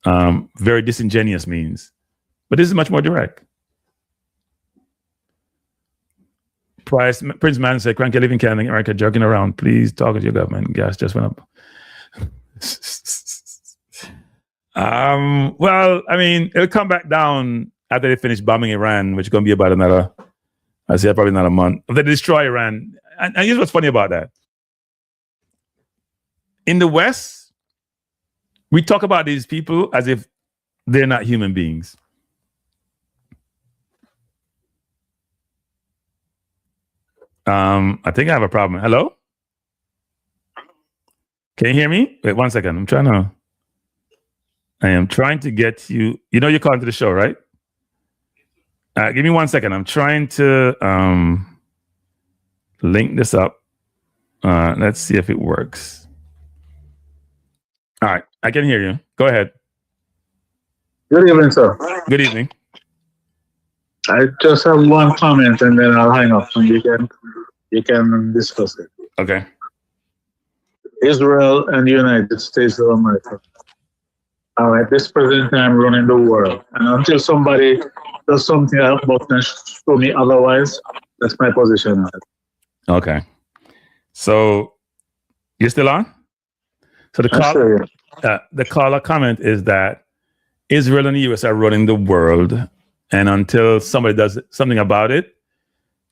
very disingenuous means, but this is much more direct. Prince Man said, Cranky, live in Canada, America, joking around. Please talk to your government. Gas just went up. Well, I mean, it'll come back down after they finish bombing Iran, which is going to be about another, I say probably another month. If they destroy Iran, and here's what's funny about that. In the West, we talk about these people as if they're not human beings. I think I have a problem. Hello? Can you hear me? Wait 1 second. I am trying to get you. You know you're calling to the show, right? Give me 1 second. I'm trying to link this up. Let's see if it works. All right. I can hear you. Go ahead. Good evening, sir. Good evening. I just have one comment and then I'll hang up and you can discuss it. Okay. Israel and the United States of America are at this present time running the world. And until somebody does something about and show me otherwise, that's my position on it. Okay. So you're still on? So the caller comment is that Israel and the US are running the world, and until somebody does something about it,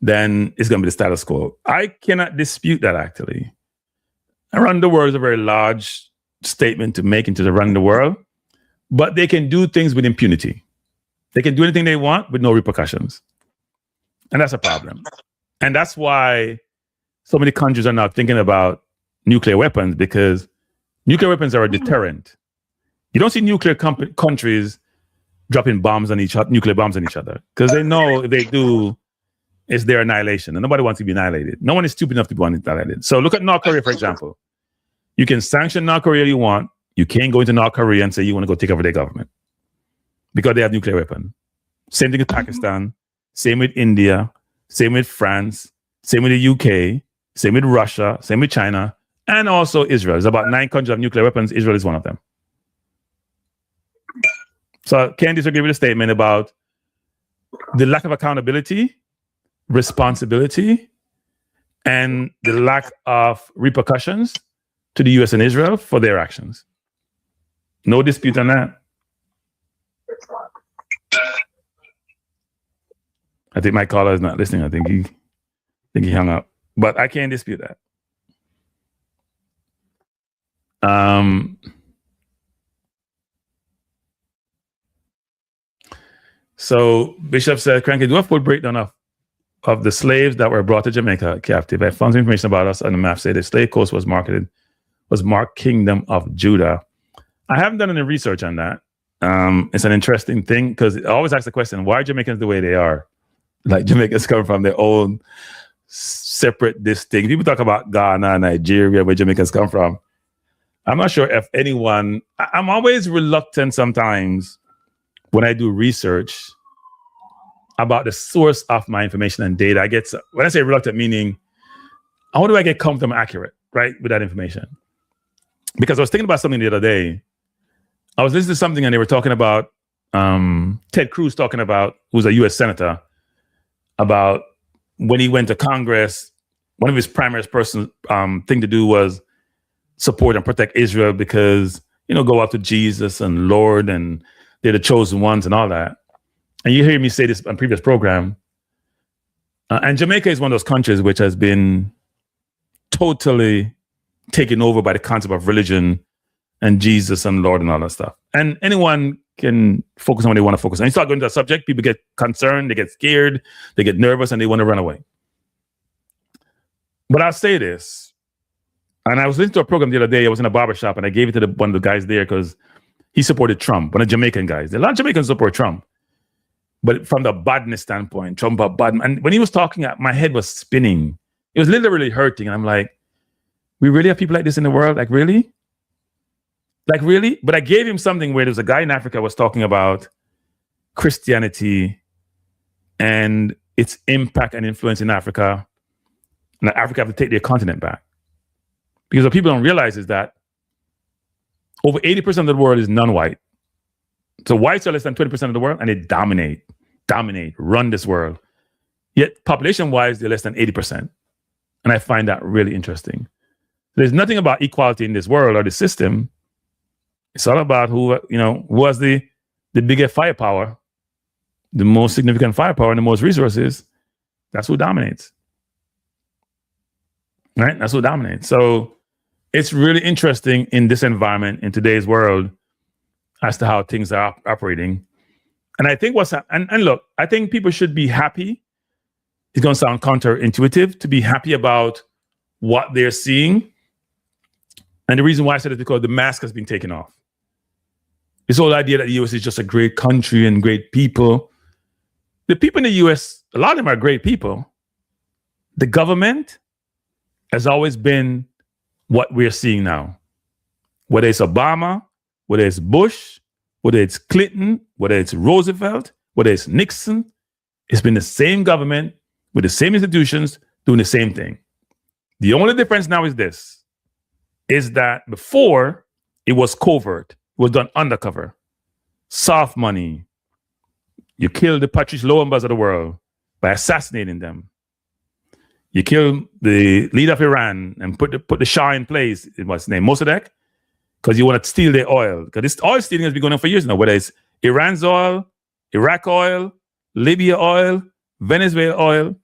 then it's going to be the status quo. I cannot dispute that, actually. Run the world is a very large statement to make into the run the world, but they can do things with impunity. They can do anything they want with no repercussions. And that's a problem. And that's why so many countries are now thinking about nuclear weapons, because nuclear weapons are a deterrent. You don't see nuclear countries dropping nuclear bombs on each other, because they know if they do, it's their annihilation. And nobody wants to be annihilated. No one is stupid enough to be annihilated. So look at North Korea, for example. You can sanction North Korea if you want. You can't go into North Korea and say you want to go take over their government because they have nuclear weapons. Same thing with Pakistan. Same with India. Same with France. Same with the UK. Same with Russia. Same with China. And also Israel. There's about 9 countries have nuclear weapons. Israel is one of them. So I can't disagree with the statement about the lack of accountability, responsibility, and the lack of repercussions to the US and Israel for their actions. No dispute on that. I think my caller is not listening. I think he hung up. But I can't dispute that. So Bishop said, Cranky, do a full breakdown of the slaves that were brought to Jamaica captive. I found some information about us on the map. Say the slave coast was marked Kingdom of Judah. I haven't done any research on that. It's an interesting thing because I always ask the question, why are Jamaicans the way they are? Like Jamaicans come from their own separate distinct. People talk about Ghana, Nigeria, where Jamaicans come from. I'm not sure if anyone, I'm always reluctant sometimes when I do research about the source of my information and data. When I say reluctant, meaning how do I get comfortable and accurate, right, with that information? Because I was thinking about something the other day. I was listening to something and they were talking about Ted Cruz talking about, who's a U.S. senator, about when he went to Congress, one of his primary thing to do was support and protect Israel because, go out to Jesus and Lord and they're the chosen ones and all that. And you hear me say this on previous program. And Jamaica is one of those countries which has been totally taken over by the concept of religion and Jesus and Lord and all that stuff. And anyone can focus on what they want to focus on. You start going to a subject, people get concerned, they get scared, they get nervous, and they want to run away. But I'll say this, and I was listening to a program the other day. I was in a barbershop, and I gave it to one of the guys there because he supported Trump, one of the Jamaican guys. A lot of Jamaicans support Trump. But from the badness standpoint, Trump are bad. And when he was talking, my head was spinning. It was literally hurting. And I'm like, we really have people like this in the world? Like, really? Like, really? But I gave him something where there's a guy in Africa was talking about Christianity and its impact and influence in Africa. And that Africa have to take their continent back. Because what people don't realize is that over 80% of the world is non-white. So whites are less than 20% of the world, and they dominate, run this world. Yet population-wise, they're less than 80%. And I find that really interesting. There's nothing about equality in this world or the system. It's all about who has the biggest firepower, the most significant firepower and the most resources. That's who dominates. Right? That's who dominates. So it's really interesting in this environment, in today's world, as to how things are operating. And I think and look, I think people should be happy. It's going to sound counterintuitive to be happy about what they're seeing. And the reason why I said it is because the mask has been taken off. This whole idea that the US is just a great country and great people. The people in the US, a lot of them are great people. The government has always been what we're seeing now. Whether it's Obama, whether it's Bush, whether it's Clinton, whether it's Roosevelt, whether it's Nixon, it's been the same government with the same institutions doing the same thing. The only difference now is this, is that before it was covert, it was done undercover, soft money. You killed the Patrice Lumumba of the world by assassinating them. You killed the leader of Iran and put the Shah in place. What's his name? Mossadegh, because you want to steal their oil. Because this oil stealing has been going on for years now, whether it's Iran's oil, Iraq oil, Libya oil, Venezuela oil.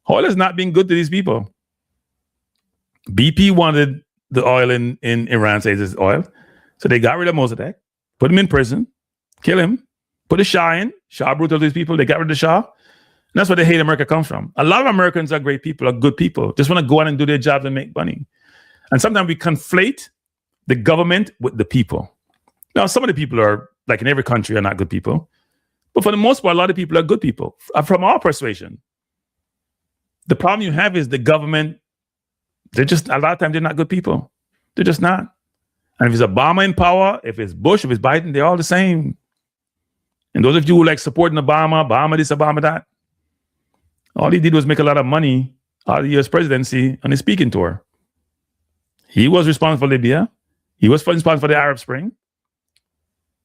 Oil has not been good to these people. BP wanted the oil in Iran, says it's oil. So they got rid of Mossadegh, put him in prison, kill him, put the Shah in. Shah brutal to these people. They got rid of the Shah. And that's where the hate America comes from. A lot of Americans are great people, are good people, just want to go out and do their jobs and make money. And sometimes we conflate the government with the people. Now, some of the people are, like in every country, are not good people. But for the most part, a lot of people are good people from our persuasion. The problem you have is the government, a lot of times they're not good people. They're just not. And if it's Obama in power, if it's Bush, if it's Biden, they're all the same. And those of you who like supporting Obama this, Obama that, all he did was make a lot of money out of the US presidency on his speaking tour. He was responsible for Libya. He was responsible for the Arab Spring.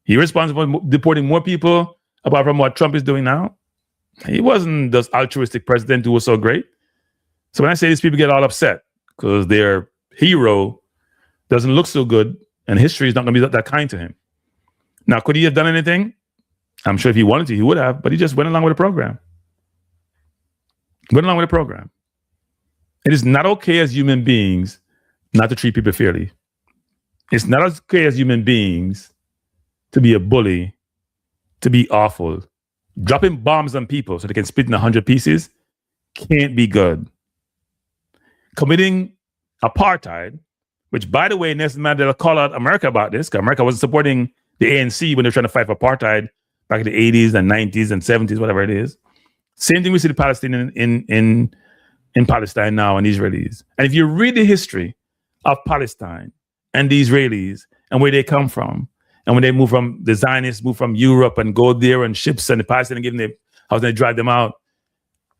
He was responsible for deporting more people apart from what Trump is doing now. He wasn't this altruistic president who was so great. So when I say these people get all upset because their hero doesn't look so good and history is not going to be that kind to him. Now, could he have done anything? I'm sure if he wanted to, he would have, but he just went along with the program. Went along with the program. It is not okay as human beings not to treat people fairly. It's not okay as human beings to be a bully, to be awful. Dropping bombs on people so they can split in 100 pieces can't be good. Committing apartheid, which, by the way, Nelson Mandela called out America about this, because America wasn't supporting the ANC when they were trying to fight for apartheid back in the 80s and 90s and 70s, whatever it is. Same thing we see the Palestinians in Palestine now and the Israelis. And if you read the history of Palestine and the Israelis and where they come from, and when they move from, the Zionists move from Europe and go there and ships and the Palestinians giving them I was going to drive them out.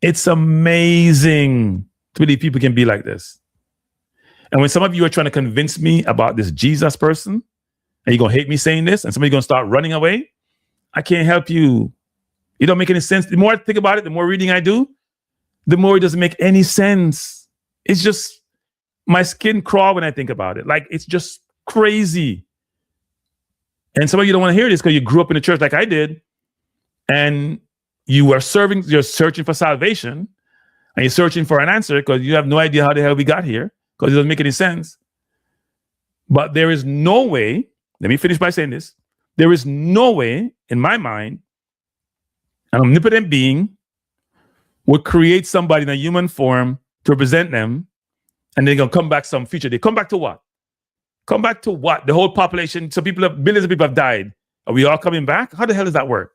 It's amazing to believe people can be like this. And when some of you are trying to convince me about this Jesus person, and you're going to hate me saying this, and somebody's going to start running away, I can't help you. It don't make any sense. The more I think about it, the more reading I do, the more it doesn't make any sense. It's just, my skin crawl when I think about it. Like, it's just crazy. And some of you don't want to hear this because you grew up in the church like I did, and you're searching for salvation, and you're searching for an answer because you have no idea how the hell we got here, because it doesn't make any sense. But there is no way, let me finish by saying this, there is no way, in my mind, an omnipotent being would create somebody in a human form to represent them, and they're going to come back some future day. Come back to what? Come back to what? The whole population, so billions of people have died. Are we all coming back? How the hell does that work?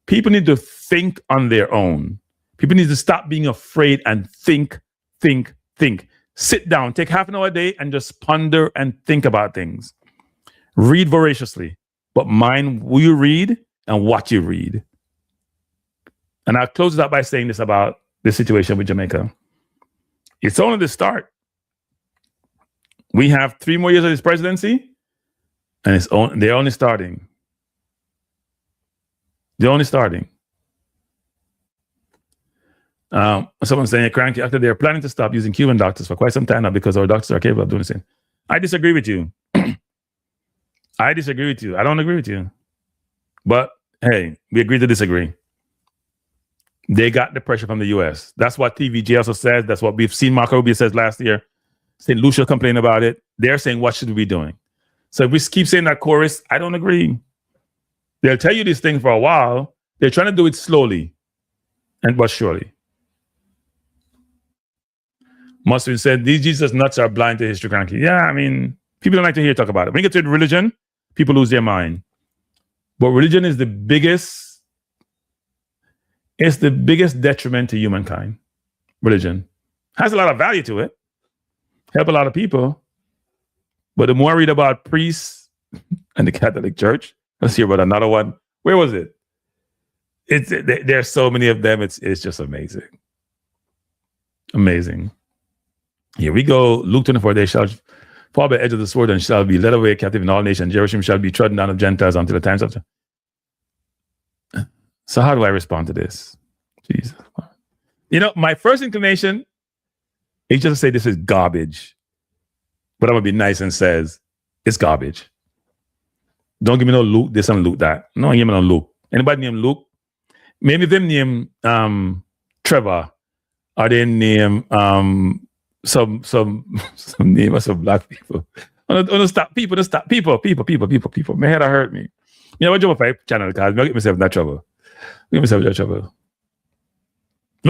People need to think on their own. People need to stop being afraid and think. Sit down, take half an hour a day and just ponder and think about things. Read voraciously, but mind who you read and what you read. And I'll close it up by saying this about the situation with Jamaica. It's only the start. We have 3 more years of this presidency, and they're only starting. They're only starting. Someone's saying, cranky, after they're planning to stop using Cuban doctors for quite some time now because our doctors are capable of doing the same. I disagree with you. I disagree with you. I don't agree with you. But hey, we agree to disagree. They got the pressure from the US. That's what TVJ also says. That's what we've seen Marco Rubio says last year. St. Lucia complained about it. They're saying, what should we be doing? So if we keep saying that chorus, I don't agree. They'll tell you this thing for a while. They're trying to do it slowly but surely. Muslim said, these Jesus nuts are blind to history, cranky. Yeah, I mean, people don't like to hear talk about it. When you get to religion, people lose their mind. But religion is the biggest detriment to humankind. Religion has a lot of value to it, help a lot of people. But the more I read about priests and the Catholic Church, let's hear about another one. Where was it? There's so many of them. It's just amazing. Amazing. Here we go. Luke 24, they shall fall by the edge of the sword and shall be led away captive in all nations. Jerusalem shall be trodden down of Gentiles until the times of. So how do I respond to this? Jesus. You know, my first inclination is just to say this is garbage. But I'm going to be nice and says, it's garbage. Don't give me no Luke this and Luke that. No, give me no Luke. Anybody named Luke? Maybe them name Trevor. Or they name some name of some black people. Stop people. My head hurt me. You know what, Joe 5 channel, because I get myself in that trouble. Look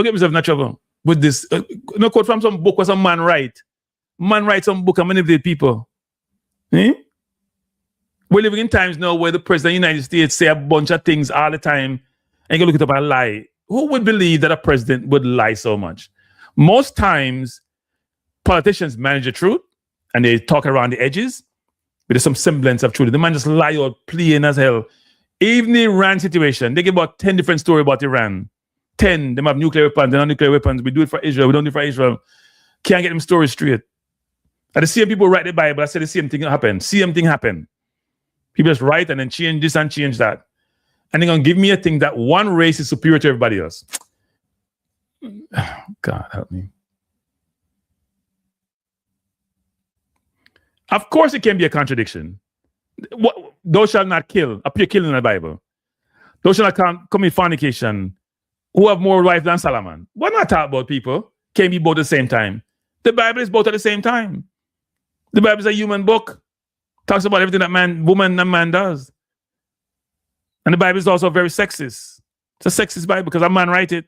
at myself in that trouble with this. No quote from some book or some man write. Man write some book and manipulate people. We're living in times now where the president of the United States say a bunch of things all the time and you can look it up and lie. Who would believe that a president would lie so much? Most times, politicians manage the truth and they talk around the edges, but there's some semblance of truth. The man just lie out plain as hell. Even the Iran situation, they give about 10 different stories about Iran. 10, them have nuclear weapons, they don't have nuclear weapons. We do it for Israel, we don't do it for Israel. Can't get them stories straight. And the same people write the Bible, I say the same thing happened. Same thing happened. People just write and then change this and change that. And they're going to give me a thing that one race is superior to everybody else. God help me. Of course it can be a contradiction. Thou shalt not kill. Appear killing in the Bible. Thou shalt not commit fornication. Who have more wives than Solomon? We're not talking about people. Can be both at the same time. The Bible is both at the same time. The Bible is a human book. Talks about everything that woman and man does. And the Bible is also very sexist. It's a sexist Bible because a man write it.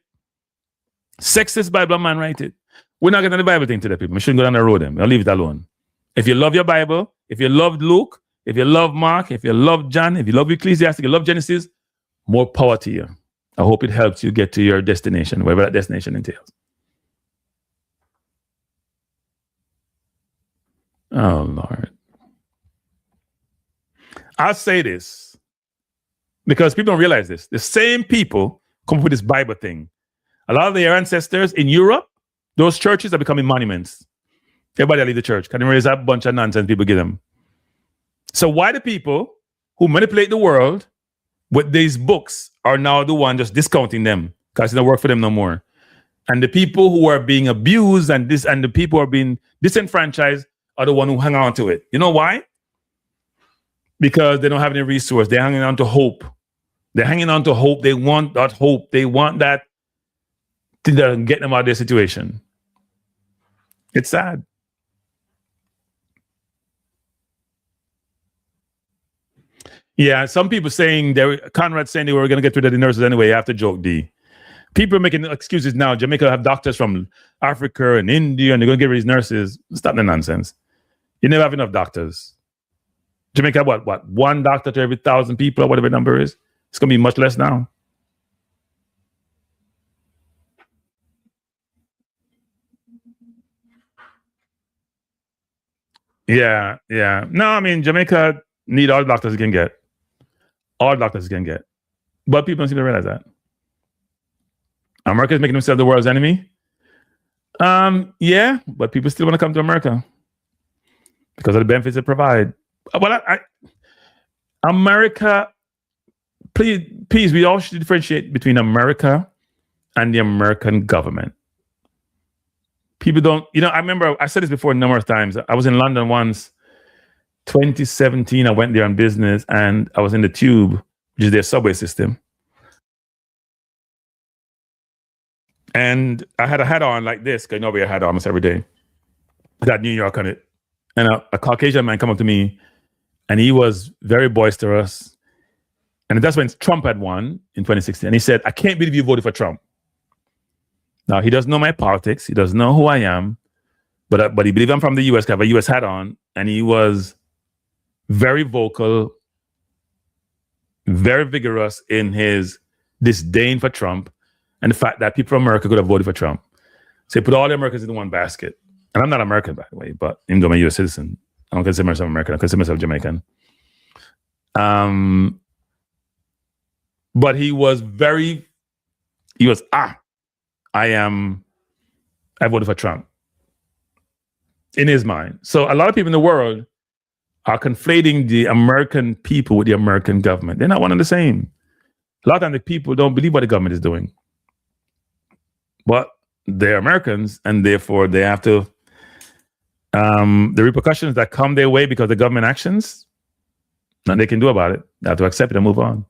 Sexist Bible, a man write it. We're not getting the Bible thing to the people. We shouldn't go down the road then. I'll leave it alone. If you love your Bible, if you love Luke, if you love Mark, if you love John, if you love Ecclesiastes, if you love Genesis, more power to you. I hope it helps you get to your destination, wherever that destination entails. Oh, Lord. I'll say this because people don't realize this. The same people come up with this Bible thing. A lot of their ancestors in Europe, those churches are becoming monuments. Everybody leave the church. Can you realize that bunch of nonsense people give them? So why the people who manipulate the world with these books are now the one just discounting them because it don't work for them no more? And the people who are being abused and the people who are being disenfranchised are the one who hang on to it. You know why? Because they don't have any resource. They're hanging on to hope. They're hanging on to hope. They want that hope. They want that thing that can get them out of their situation. It's sad. Yeah, some people saying Conrad saying they were going to get rid of the nurses anyway. You have to joke, D. People are making excuses now. Jamaica have doctors from Africa and India, and they're going to get rid of these nurses. Stop the nonsense. You never have enough doctors. Jamaica, what? One doctor to every 1,000 people, or whatever the number is. It's going to be much less now. Yeah. No, I mean, Jamaica need all the doctors it can get. All doctors it can get. But people don't seem to realize that. America is making themselves the world's enemy. Yeah, but people still want to come to America because of the benefits it provide. Well, America, please, we all should differentiate between America and the American government. People don't, I remember I said this before a number of times. I was in London once, 2017. I went there on business and I was in the Tube, which is their subway system. And I had a hat on like this, because I wear a hat almost every day. It had New York on it. And a Caucasian man come up to me, and he was very boisterous. And that's when Trump had won in 2016. And he said, "I can't believe you voted for Trump." Now, he doesn't know my politics. He doesn't know who I am. But he believes I'm from the U.S. I have a U.S. hat on. And he was very vocal, very vigorous in his disdain for Trump. And the fact that people from America could have voted for Trump. So he put all the Americans in one basket. And I'm not American, by the way, but even though I'm a U.S. citizen, I don't consider myself American. I consider myself Jamaican. But I voted for Trump in his mind. So a lot of people in the world are conflating the American people with the American government. They're not one and the same. A lot of times the people don't believe what the government is doing. But they're Americans, and therefore they have to, the repercussions that come their way because of the government actions, nothing they can do about it. They have to accept it and move on.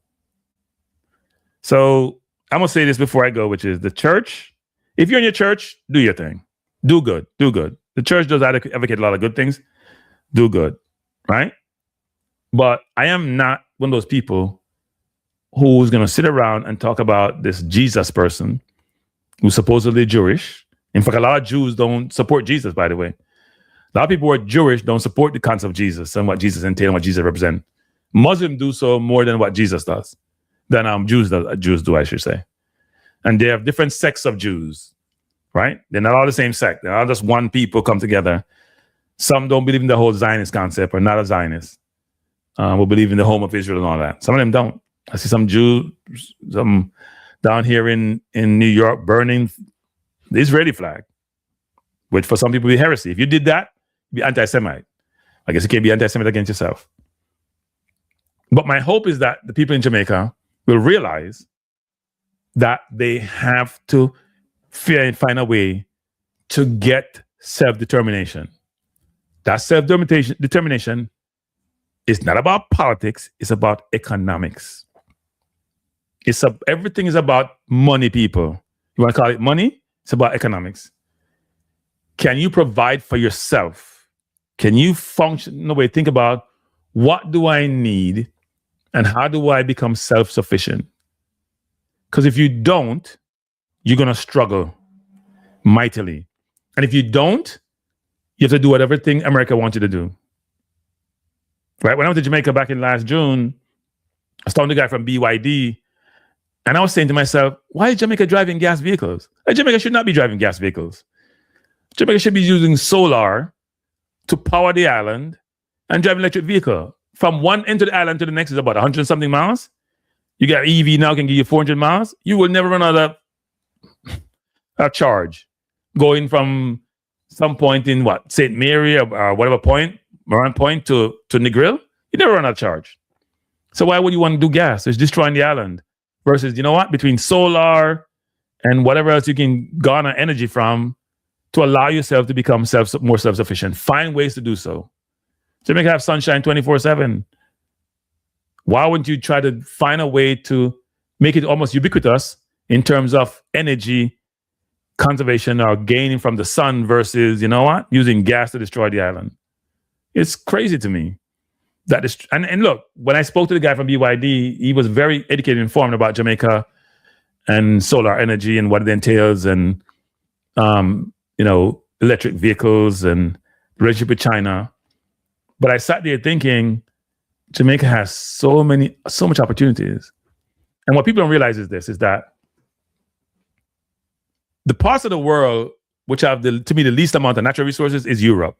So I'm going to say this before I go, which is the church. If you're in your church, do your thing. Do good. Do good. The church does advocate a lot of good things. Do good. Right? But I am not one of those people who's going to sit around and talk about this Jesus person who's supposedly Jewish. In fact, a lot of Jews don't support Jesus, by the way. A lot of people who are Jewish don't support the concept of Jesus and what Jesus entails and what Jesus represents. Muslims do so more than what Jesus does. Than Jews do, I should say. And they have different sects of Jews, right? They're not all the same sect. They're all just one people come together. Some don't believe in the whole Zionist concept or not a Zionist. Will believe in the home of Israel and all that. Some of them don't. I see some Jews, some down here in New York burning the Israeli flag, which for some people be heresy. If you did that, you'd be anti-Semite. I guess you can't be anti-Semite against yourself. But my hope is that the people in Jamaica will realize that they have to find a way to get self-determination. That self-determination is not about politics, it's about economics. Everything is about money, people. You want to call it money? It's about economics. Can you provide for yourself? Can you function in a way? Think about, what do I need and how do I become self-sufficient? Because if you don't, you're going to struggle mightily. And if you don't, you have to do whatever thing America wants you to do. Right? When I went to Jamaica back in last June, I was talking to a guy from BYD, and I was saying to myself, why is Jamaica driving gas vehicles? Jamaica should not be driving gas vehicles. Jamaica should be using solar to power the island and drive an electric vehicle. From one end of the island to the next is about 100 and something miles. You got EV now can give you 400 miles. You will never run out of a charge going from some point in St. Mary or whatever point, Moran Point to Negril. You never run out of charge. So why would you want to do gas? It's destroying the island. Versus, you know what? Between solar and whatever else you can garner energy from to allow yourself to become more self-sufficient. Find ways to do so. Jamaica have sunshine 24/7. Why wouldn't you try to find a way to make it almost ubiquitous in terms of energy conservation or gaining from the sun versus, you know what, using gas to destroy the island? It's crazy to me. That is, and look, when I spoke to the guy from BYD, he was very educated and informed about Jamaica and solar energy and what it entails, and electric vehicles and relationship with China. But I sat there thinking, Jamaica has so much opportunities. And what people don't realize is that the parts of the world which have to me the least amount of natural resources is Europe.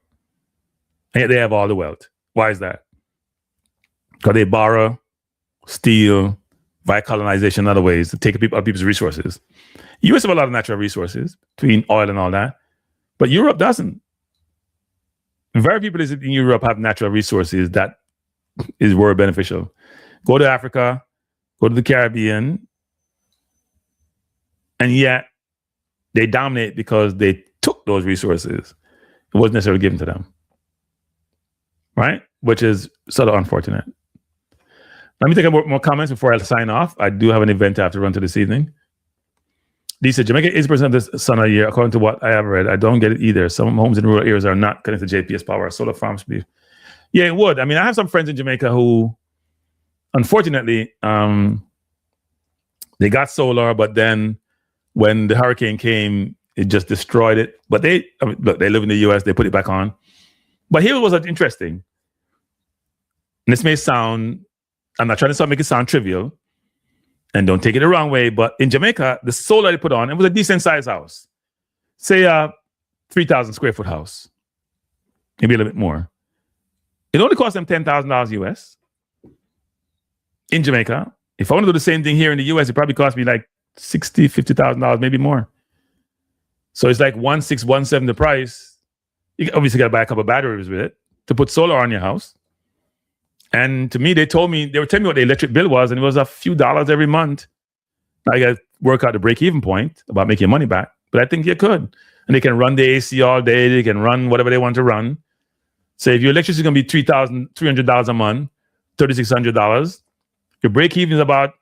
And yet they have all the wealth. Why is that? Because they borrow, steal, via colonization, and other ways to take other people's resources. US have a lot of natural resources between oil and all that, but Europe doesn't. Very few places in Europe have natural resources that were beneficial. Go to Africa, go to the Caribbean, and yet they dominate because they took those resources. It wasn't necessarily given to them, right? Which is sort of unfortunate. Let me take more comments before I sign off. I do have an event I have to run to this evening. Dee said, Jamaica is 80% of the sun a year, according to what I have read. I don't get it either. Some homes in rural areas are not connected to JPS power. Solar farms be. Yeah, it would. I mean, I have some friends in Jamaica who, unfortunately, they got solar, but then when the hurricane came, it just destroyed it. But they live in the US, they put it back on. But here was interesting. And this may sound, I'm not trying to make it sound trivial, and don't take it the wrong way, but in Jamaica, the solar they put on, it was a decent sized house. Say a 3,000 square foot house, maybe a little bit more. It only cost them $10,000 US. In Jamaica, if I want to do the same thing here in the US, it probably cost me like $60,000, $50,000, maybe more. So it's like 1.6, 1.7 the price. You obviously got to buy a couple of batteries with it to put solar on your house. And to me, they were telling me what the electric bill was, and it was a few dollars every month. I got to work out the break-even point about making money back, but I think you could. And they can run the AC all day. They can run whatever they want to run. So if your electricity is going to be $3,300 a month, $3,600, your break-even is about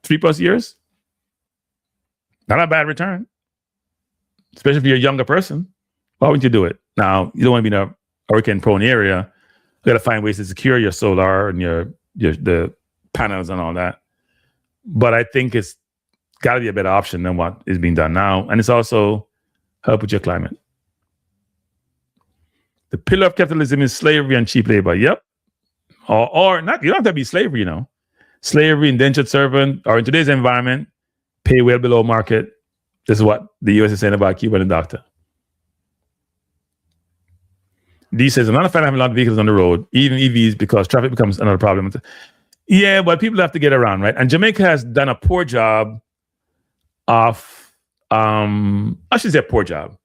3+ years. Not a bad return, especially if you're a younger person. Why wouldn't you do it? Now, you don't want to be in a hurricane-prone area. You got to find ways to secure your solar and the panels and all that. But I think it's got to be a better option than what is being done now. And it's also help with your climate. The pillar of capitalism is slavery and cheap labor. Yep. Or not, you don't have to be slavery, Slavery, indentured servant, or in today's environment, pay well below market. This is what the US is saying about Cuba and the doctor. Dee says, I'm not a fan of having a lot of vehicles on the road, even EVs, because traffic becomes another problem. Yeah, but people have to get around, right? And Jamaica has done a poor job of, I should say a poor job.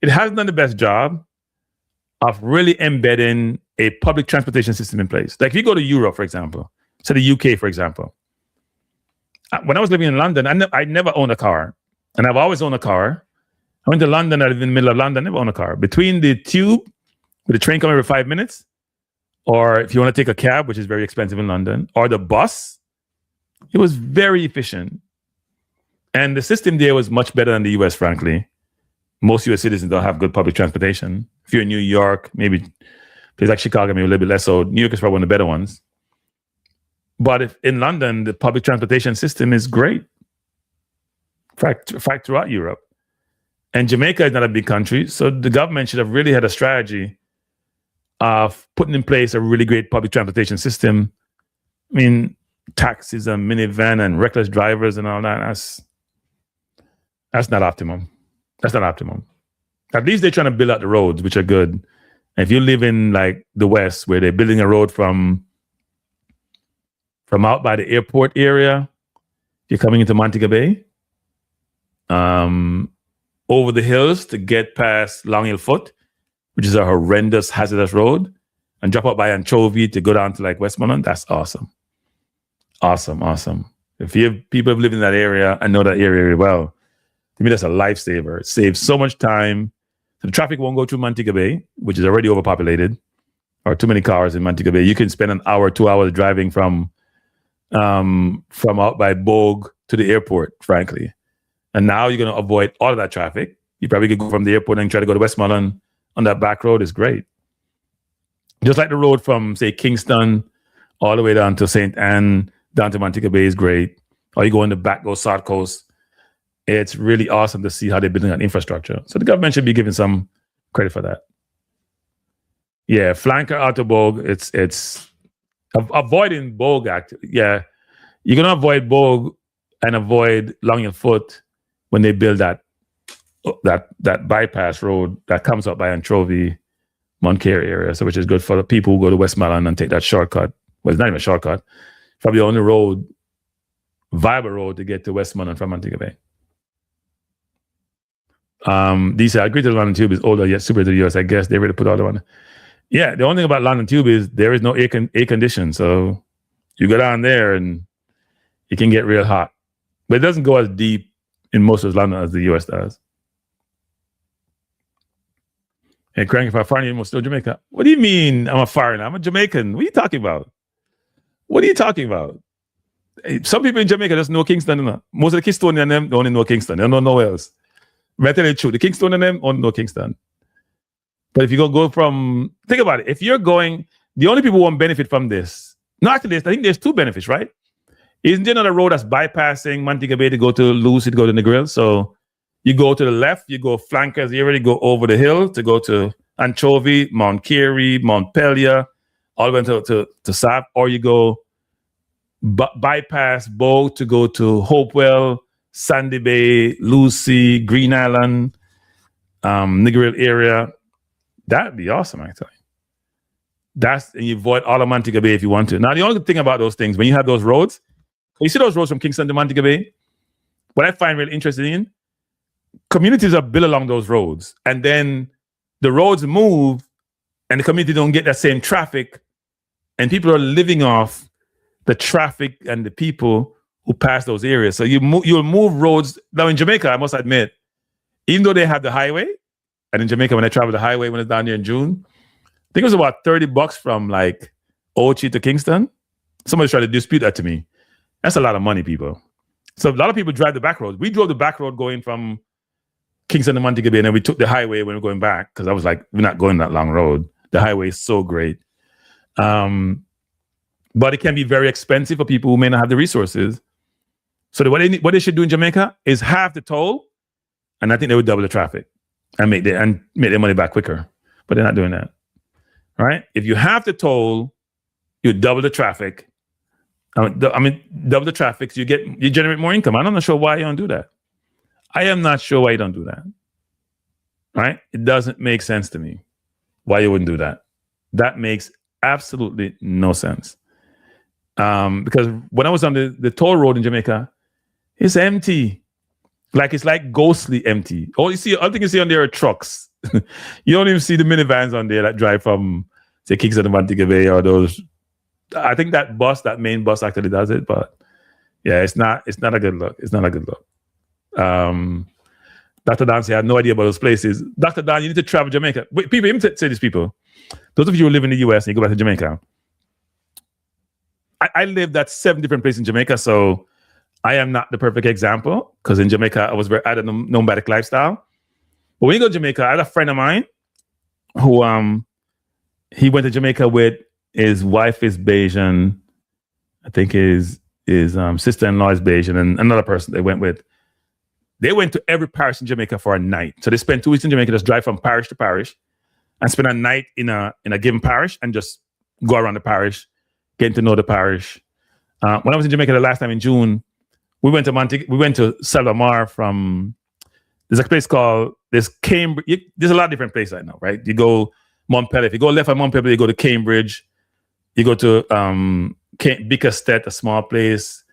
It hasn't done the best job of really embedding a public transportation system in place. Like if you go to Europe, for example, so the UK, for example. When I was living in London, I never owned a car. And I've always owned a car. I went to London, I lived in the middle of London, never owned a car. Between the tube, with the train coming every 5 minutes, or if you want to take a cab, which is very expensive in London, or the bus, it was very efficient. And the system there was much better than the US, frankly. Most US citizens don't have good public transportation. If you're in New York, maybe places like Chicago, maybe a little bit less so. New York is probably one of the better ones. But if in London, the public transportation system is great. In fact, throughout Europe. And Jamaica is not a big country, so the government should have really had a strategy of putting in place a really great public transportation system. I mean, taxis and minivan and reckless drivers and all that, that's not optimum. That's not optimum. At least they're trying to build out the roads, which are good. And if you live in like the West, where they're building a road from from out by the airport area, if you're coming into Montego Bay, over the hills to get past Long Hill Foot, which is a horrendous, hazardous road, and drop out by Anchovy to go down to like Westmoreland. That's awesome. Awesome. If you have people who live in that area and know that area very well, to me, that's a lifesaver. It saves so much time. So the traffic won't go through Montego Bay, which is already overpopulated, or too many cars in Montego Bay. You can spend an hour, 2 hours driving from out by Bogue to the airport, frankly. And now you're going to avoid all of that traffic. You probably could go from the airport and try to go to Westmoreland on that back road. Is great. Just like the road from, say, Kingston all the way down to St. Anne, down to Montego Bay is great. Or you go in the back, go South Coast. It's really awesome to see how they're building that infrastructure. So the government should be given some credit for that. Yeah, flanker out to Bogue. It's avoiding Bogue. Yeah, you're gonna avoid Bogue and avoid Long Hill Foot when they build that bypass road that comes up by Anchovy, Montclair area. So which is good for the people who go to Westmoreland and take that shortcut. Well, it's not even a shortcut. Probably on the road, viable road to get to Westmoreland from Montego Bay. These I agree to the London Tube is older yet super to the US. I guess they really put all the one. Yeah, the only thing about London Tube is there is no air condition. So you go down there and it can get real hot. But it doesn't go as deep in most of London as the US does. Hey, Crank, if I'm foreigner, you're still Jamaica. What do you mean I'm a foreigner? I'm a Jamaican. What are you talking about? Some people in Jamaica just know Kingston. You know? Most of the Kingstonians them don't only know Kingston. They don't know nowhere else. But I tell you the truth, the Kingstonians them only know Kingston. But if you go from, think about it. If you're going, the only people who won't benefit from this, not actually, I think there's two benefits, right? Isn't there another road that's bypassing Montego Bay to go to Lucy, to go to Negril? So you go to the left, you go flankers, you already go over the hill to go to Anchovy, Mount Carey, Montpelier, all the way to South, or you go bypass Bogue to go to Hopewell, Sandy Bay, Lucy, Green Island, Negril area. That'd be awesome, actually. And you avoid all of Montego Bay if you want to. Now, the only thing about those things, when you have those roads, you see those roads from Kingston to Montego Bay, what I find really interesting in, communities are built along those roads, and then the roads move, and the community don't get that same traffic, and people are living off the traffic and the people who pass those areas. So you'll move roads. Now in Jamaica, I must admit, even though they have the highway, and in Jamaica when I traveled the highway when I was down there in June, I think it was about $30 from like Ochi to Kingston. Somebody's trying to dispute that to me. That's a lot of money, people. So a lot of people drive the back road. We drove the back road going from Kingston to Montego Bay, and then we took the highway when we were going back because I was like, we're not going that long road. The highway is so great. But it can be very expensive for people who may not have the resources. So what they should do in Jamaica is halve the toll, and I think they would double the traffic and make their money back quicker. But they're not doing that. All right? If you have the toll, you double the traffic. Double the traffic, so you generate more income. I'm not sure why you don't do that. I am not sure why you don't do that. All right? It doesn't make sense to me why you wouldn't do that. That makes absolutely no sense. Because when I was on the toll road in Jamaica, it's empty. It's like ghostly empty. All thing you see on there are trucks. You don't even see the minivans on there that drive from, say, Kingston to Montego Bay or those. I think that main bus actually does it, but yeah, it's not a good look. It's not a good look. Dr. Dan said, I had no idea about those places. Dr. Dan, you need to travel Jamaica. Wait, people, even say these people, those of you who live in the US and you go back to Jamaica, I lived at 7 different places in Jamaica, so I am not the perfect example because in Jamaica, I had a nomadic lifestyle. But when you go to Jamaica, I had a friend of mine who he went to Jamaica with his wife is Bayesian. I think his sister-in-law is Bayesian, and another person they went with. They went to every parish in Jamaica for a night. So they spent 2 weeks in Jamaica, just drive from parish to parish and spend a night in a given parish and just go around the parish, getting to know the parish. When I was in Jamaica the last time in June, we went to Salomar from, there's a place called, there's Cambridge. There's a lot of different places right now, right? You go Montpelier. If you go left at Montpelier, you go to Cambridge. You go to Bickerstead, a small place,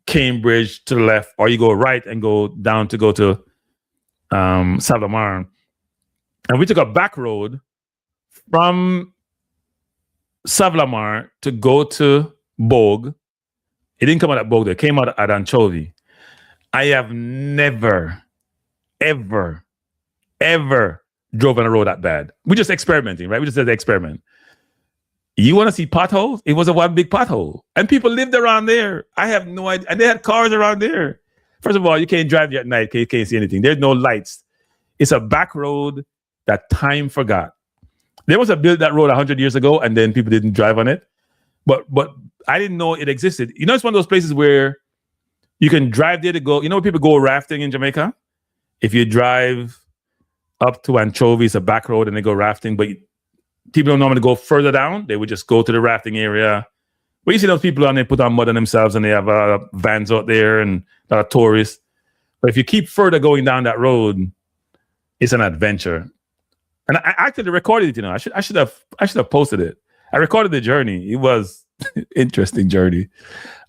Cambridge to the left, or you go right and go down to go to Salomar. And we took a back road from Savlamar to go to Bogue. It didn't come out at Bogue, it came out at Anchovy. I have never, ever drove on a road that bad. We're just experimenting, right? We just did the experiment. You want to see potholes? It was a one big pothole. And people lived around there. I have no idea. And they had cars around there. First of all, you can't drive there at night. You can't see anything. There's no lights. It's a back road that time forgot. There was a build that road 100 years ago, and then people didn't drive on it. But I didn't know it existed. You know, it's one of those places where you can drive there to go. You know, people go rafting in Jamaica. If you drive up to Anchovy, it's a back road, and they go rafting. But people don't normally go further down. They would just go to the rafting area. But you see those people on there put on mud on themselves, and they have vans out there and a lot of tourists. But if you keep further going down that road, it's an adventure. And I actually recorded it. You know, I should have posted it. I recorded the journey. It was an interesting journey.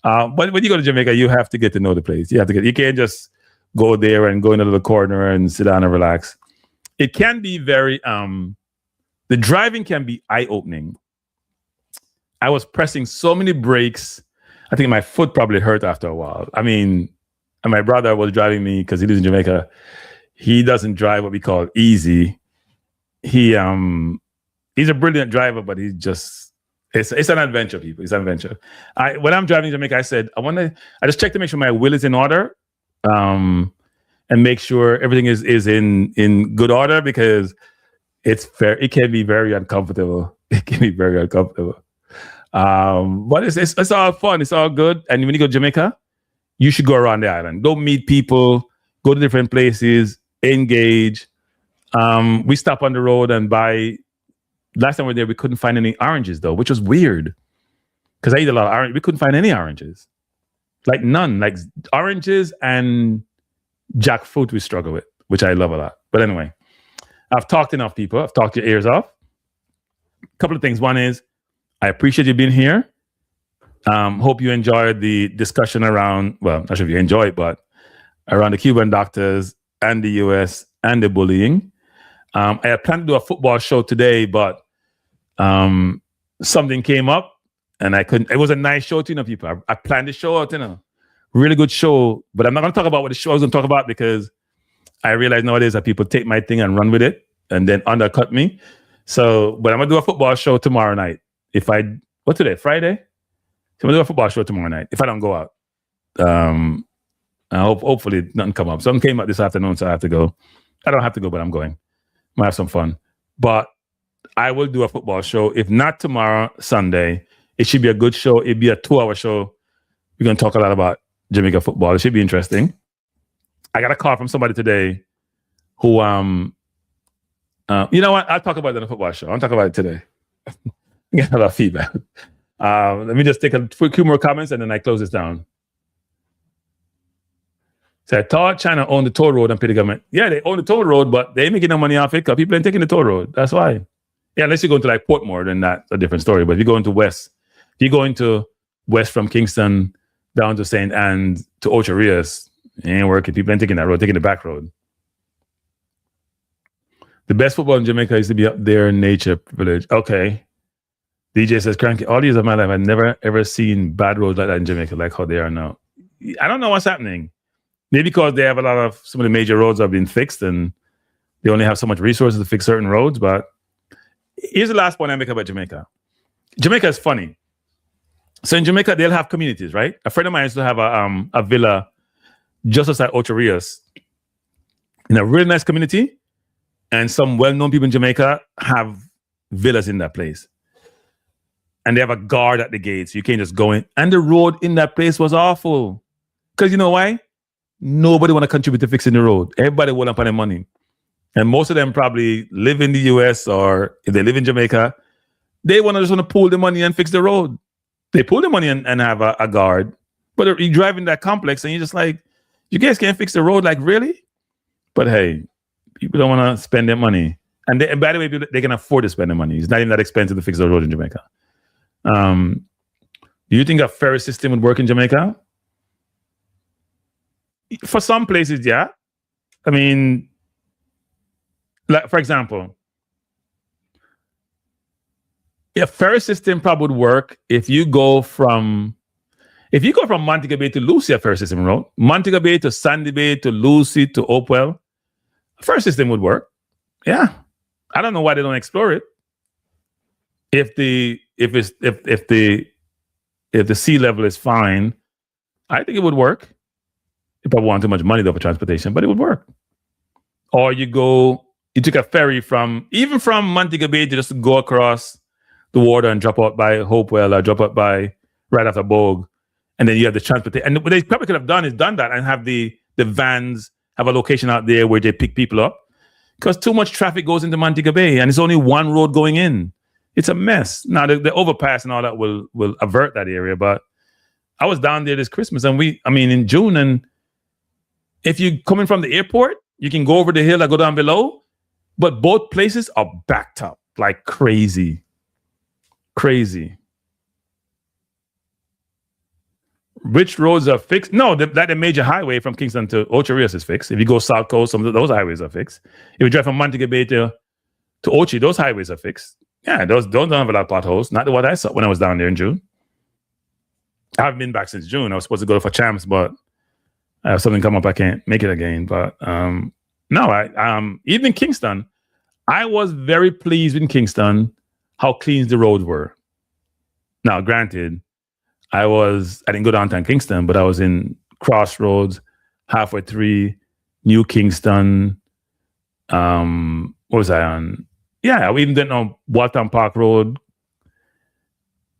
But when you go to Jamaica, you have to get to know the place. You can't just go there and go in a little corner and sit down and relax. It can be very the driving can be eye-opening. I was pressing so many brakes. I think my foot probably hurt after a while. I mean, and my brother was driving me because he lives in Jamaica. He doesn't drive what we call easy. He's a brilliant driver, but he's just it's an adventure, people. It's an adventure. When I'm driving Jamaica, I said I just check to make sure my wheel is in order, and make sure everything is in good order, because it can be very uncomfortable. It can be very uncomfortable. But it's all fun. It's all good. And when you go to Jamaica, you should go around the island. Go meet people. Go to different places. Engage. We stop on the road and buy. Last time we were there, we couldn't find any oranges though, which was weird, because I eat a lot of orange. We couldn't find any oranges, like none. Like oranges and jackfruit we struggle with, which I love a lot. But anyway, I've talked enough, people. I've talked your ears off. A couple of things. One is, I appreciate you being here. Hope you enjoyed the discussion around, well, not sure if you enjoy it, but around the Cuban doctors and the US and the bullying. I had planned to do a football show today, but something came up and I couldn't. It was a nice show, you know, people. I planned the show out, you know, really good show. But I'm not going to talk about what the show I was going to talk about, because I realize nowadays that people take my thing and run with it and then undercut me. So, but I'm going to do a football show tomorrow night. What's today? Friday? So I'm going to do a football show tomorrow night if I don't go out. Hopefully nothing come up. Something came up this afternoon, so I have to go. I don't have to go, but I'm going. Might have some fun. But I will do a football show. If not tomorrow, Sunday. It should be a good show. It'll be a 2-hour show. We're going to talk a lot about Jamaica football. It should be interesting. I got a call from somebody today who, you know what? I'll talk about it in a football show. I'll talk about it today. Get a lot of feedback. Let me just take a few more comments and then I close this down. So I thought China owned the toll road and pay the government. Yeah, they own the toll road, but they ain't making no money off it because people ain't taking the toll road. That's why. Yeah, unless you go into like Portmore, then that's a different story. But if you go into West, if you go into West from Kingston down to St. Anne to Ocho Rios, it ain't working. People ain't taking that road, taking the back road. The best football in Jamaica used to be up there in Nature Village. Okay. DJ says, Cranky, all years of my life, I've never ever seen bad roads like that in Jamaica, like how they are now. I don't know what's happening. Maybe because they have some of the major roads have been fixed and they only have so much resources to fix certain roads. But here's the last point I make about Jamaica. Jamaica is funny. So in Jamaica, they'll have communities, right? A friend of mine used to have a villa just outside Ocho Rios in a really nice community. And some well-known people in Jamaica have villas in that place. And they have a guard at the gates. You can't just go in. And the road in that place was awful. Because you know why? Nobody want to contribute to fixing the road. Everybody want up on their money. And most of them probably live in the US, or if they live in Jamaica, they just want to pool the money and fix the road. They pool the money and have a guard. But you drive in that complex and you're just like, you guys can't fix the road? Like, really? But hey, people don't want to spend their money. And by the way, they can afford to spend the money. It's not even that expensive to fix the road in Jamaica. Do you think a ferry system would work in Jamaica? For some places, yeah. I mean, like for example, a ferry system probably would work if you go from Montego Bay to Lucy, a ferry system road. Montego Bay to Sandy Bay to Lucy to Hopewell, a ferry system would work. Yeah. I don't know why they don't explore it. If the sea level is fine, I think it would work. You probably want too much money though for transportation, but it would work. Or you took a ferry from Montego Bay to just go across the water and drop out by Hopewell or drop out by right after Bogue. And then you have the transportation. And what they probably could have done that and have the vans have a location out there where they pick people up. Because too much traffic goes into Montego Bay and it's only one road going in. It's a mess. Now the overpass and all that will avert that area. But I was down there this Christmas and in June, and if you coming from the airport, you can go over the hill and go down below. But both places are backed up like crazy. Crazy. Which roads are fixed? No, the major highway from Kingston to Ocho Rios is fixed. If you go South Coast, some of those highways are fixed. If you drive from Montego Bay to Ochi, those highways are fixed. Yeah, those don't have a lot of potholes. Not what I saw when I was down there in June. I haven't been back since June. I was supposed to go for champs, but I have something come up. I can't make it again. But no, even Kingston, I was very pleased in Kingston how clean the roads were. Now, granted, I didn't go downtown Kingston, but I was in Crossroads, Halfway 3, New Kingston. What was I on? Yeah, we even didn't know Walton Park Road,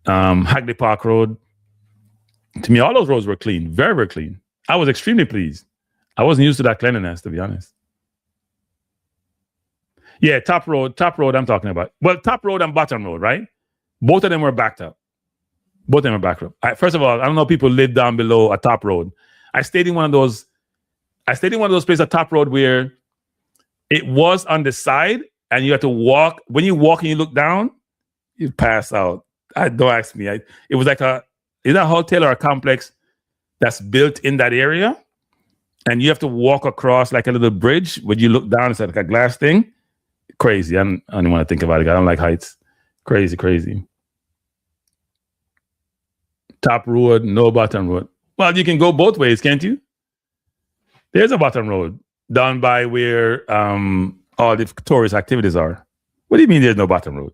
Hagley Park Road. To me, all those roads were clean, very, very clean. I was extremely pleased. I wasn't used to that cleanliness, to be honest. Yeah, top road I'm talking about. Well, top road and bottom road, right? Both of them were backed up. Both of them were backed up. First of all, I don't know if people live down below a top road. I stayed in one of those places, a top road, where it was on the side and you had to walk. When you walk and you look down, you pass out. Don't ask me. It was like a hotel or a complex that's built in that area. And you have to walk across like a little bridge. When you look down, it's like a glass thing. Crazy. I don't even want to think about it. I don't like heights. Crazy. Top road, no bottom road. Well, you can go both ways, can't you? There's a bottom road down by where all the tourist activities are. What do you mean there's no bottom road?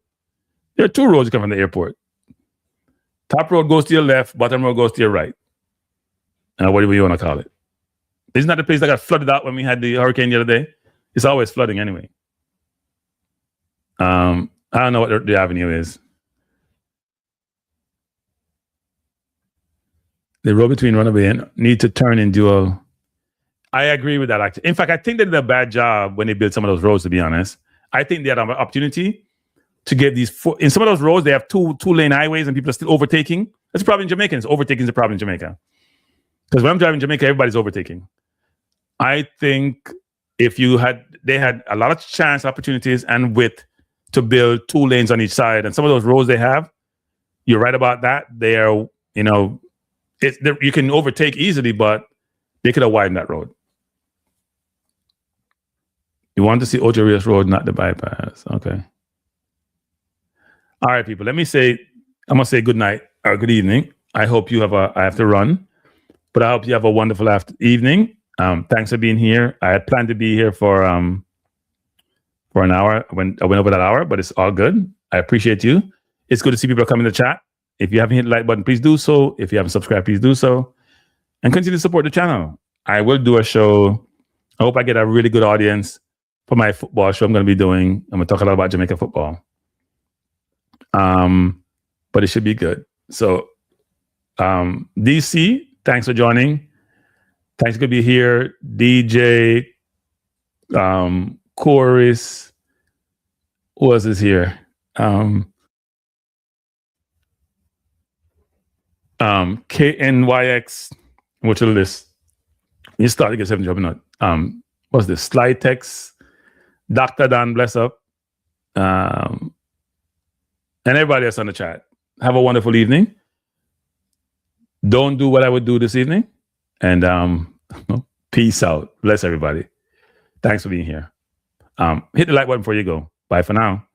There are two roads that come from the airport. Top road goes to your left, bottom road goes to your right. What do you want to call it? Isn't that the place that got flooded out when we had the hurricane the other day? It's always flooding anyway. I don't know what the avenue is. The road between Runaway and need to turn in dual. I agree with that, actually. In fact, I think they did a bad job when they built some of those roads, to be honest. I think they had an opportunity to get these in some of those roads, they have two-lane highways and people are still overtaking. That's a problem in Jamaica. Overtaking is a problem in Jamaica. Because when I'm driving Jamaica, everybody's overtaking. I think they had a lot of opportunities and width to build 2 lanes on each side. And some of those roads they have, you're right about that. They are, you can overtake easily, but they could have widened that road. You want to see Ocho Rios Road, not the bypass. Okay. All right, people. I'm going to say good night or good evening. I hope you I have to run, but I hope you have a wonderful evening. Thanks for being here. I had planned to be here for an hour. I went over that hour, but it's all good. I appreciate you. It's good to see people come in the chat. If you haven't hit the like button, please do so. If you haven't subscribed, please do so. And continue to support the channel. I will do a show. I hope I get a really good audience for my football show I'm going to be doing. I'm going to talk a lot about Jamaica football. But it should be good. So, DC, thanks for joining. Thanks for being here. DJ, Chorus, who else is here? KNYX, what's your list? You start to get 7 jumping out. What's this? Slide text, Dr. Dan, bless up. And everybody else on the chat. have a wonderful evening. Don't do what I would do this evening. And peace out. Bless everybody. Thanks for being here. Hit the like button before you go. Bye for now.